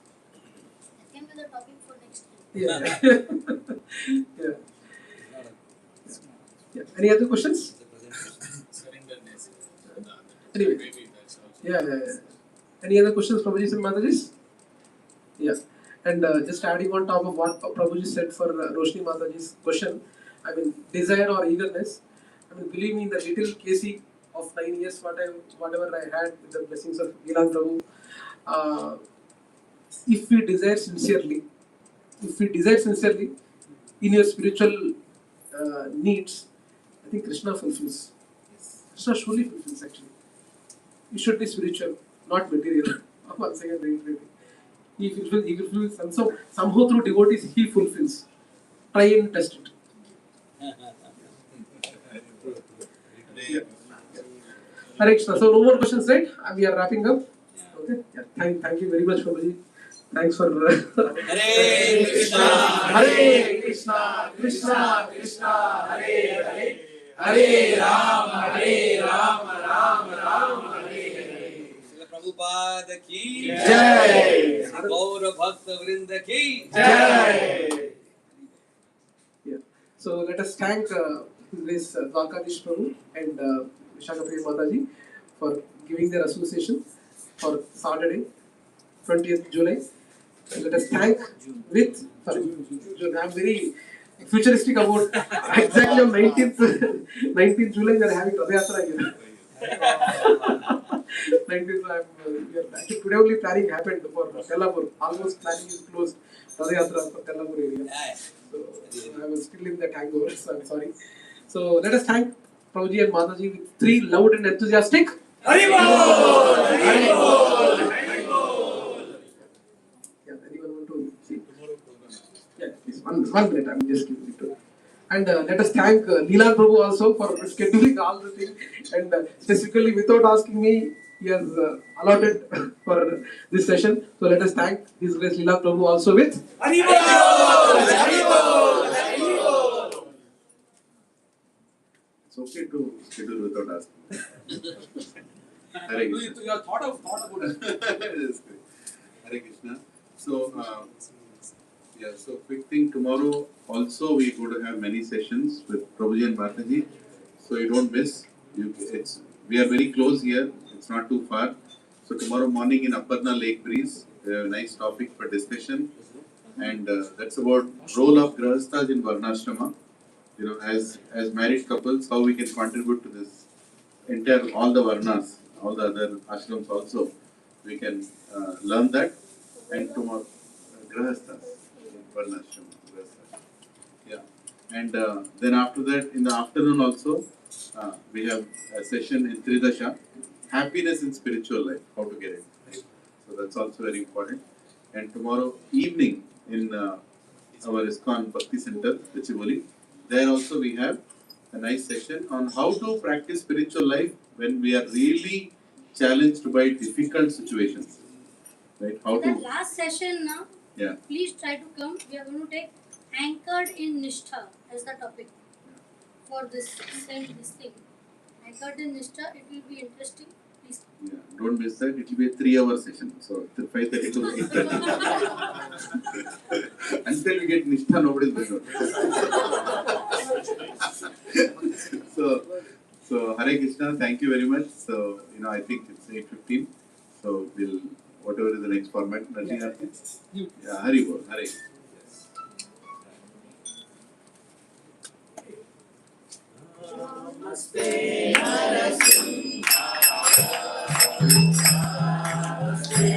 That can be the topic for next time. Yeah. Yeah. Any other questions? Anyway. Yeah. Any other questions, Prabhuji and Mataji? Yeah. And just adding on top of what Prabhuji said for Roshni Mataji's question, I mean, desire or eagerness. I mean, believe me, in the little Casey of 9 years, whatever I had with the blessings of Gilan Prabhu, if we desire sincerely in your spiritual needs, I think Krishna fulfills. Krishna surely fulfills actually. You should be spiritual, not material. Once again, reiterating. He fulfills, and so somehow through devotees he fulfills. Try and test it. Yeah. Hare Krishna. So no more questions, right? We are wrapping up. Okay. Yeah. Thank you very much, Prabhuji. Thanks for Hare Krishna, Hare Krishna, Krishna Krishna, Hare Hare, Hare Rama, Rama Rama, Hare Hare. Śrīla Prabhupāda ki Jai. Gaura Bhakta Vrinda ki Jai. Yeah. So let us thank this Dwarakadheesh Prabhu and Vishakha Priya Mataji for giving their association for Saturday, 20th July. And let us thank with June. I'm very futuristic about exactly on 19th July we are having Radha Yatra here. 19th, we are actually today only planning happened for Tellapur. Almost planning is closed. Radha Yatra for Tellapur area. So I was still in that hangover, so I'm sorry. So let us thank Prabhuji and Mataji with 3 loud and enthusiastic Haribol! Haribol! Yeah, anyone want to see? Yeah, please, one minute, I'm just giving it to. And let us thank Leela Prabhu also for scheduling all the things, and specifically without asking me, he has allotted for this session. So let us thank His Grace Leela Prabhu also with Haribol! Haribol! Haribol! It's okay to schedule without asking. Hare Krishna. You have thought about it. That's great. Hare Krishna. So, so quick thing, tomorrow also we're going to have many sessions with Prabhuji and Mataji. So you don't miss. We are very close here. It's not too far. So tomorrow morning in Aparna Lake Breeze, we have a nice topic for discussion. And that's about role of Grahasthas in Varnashrama. You know, as married couples, how we can contribute to this entire, all the Varnas, all the other ashrams also. We can learn that. And tomorrow, Grahasthas, Varnashrama, Grahasthas. Yeah. And then after that, in the afternoon also, we have a session in Tridasha, happiness in spiritual life, how to get it. Right? So that's also very important. And tomorrow evening in our ISKCON Bhakti Center, Gachibowli, there also we have a nice session on how to practice spiritual life when we are really challenged by difficult situations. Right? How That to. last session now, Yeah. please try to come. We are going to take anchored in Nishtha as the topic for this thing. Anchored in Nishtha, it will be interesting. Please. Yeah, don't miss that. It will be a 3-hour session. So 5:30 to 8:30. Until we get Nishtha, nobody is going So Hare Krishna, thank you very much. So I think it's 8:15. So we'll whatever is the next format. Nothing else. Yeah, Hari Bol, Hare. Namaste, Narasimha. Namaste,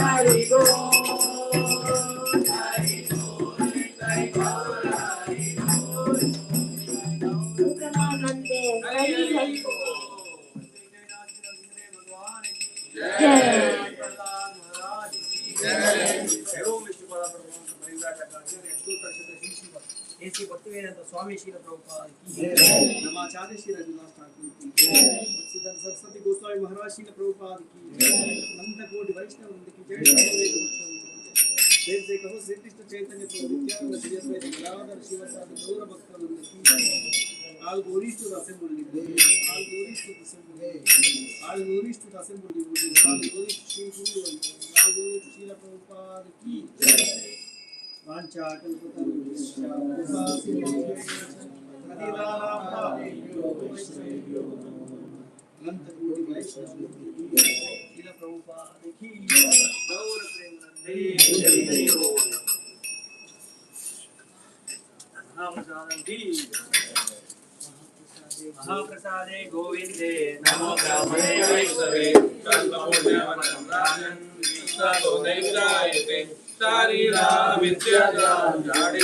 Hari Bol, Hari Bol, Hari Bol, Hari Bol. Nande, Hari Hari Bol. ऐसी भक्तिवेदांत स्वामी श्रील प्रभुपाद की नमाचार्य श्री रघुनाथ ठाकुर की सिद्धांत सरस्वती गोस्वामी महाराज श्रील प्रभुपाद की अनंत कोटि वैष्णव वृंद की जय जय जय कहो श्री कृष्ण चैतन्य प्रभु नित्यानंद श्री अद्वैत गदाधर शिवासादि गौर भक्त वृंद की all glories to the assembly, all glories to the assembly, all glories to the assembly, all glories to Sri Guru, all glories to Śrīla Prabhupāda ki Vancha kalpatarusya Ananta Koti Vaishnava Śrīla Prabhupāda ki Gaur Premanande महाप्रसादे गोविंदे नमो ब्राह्मणे वैष्णवे कल्पपुण्यवनम्राजन् विश्वासो नैव जायते शारीरा विद्याजा जाडे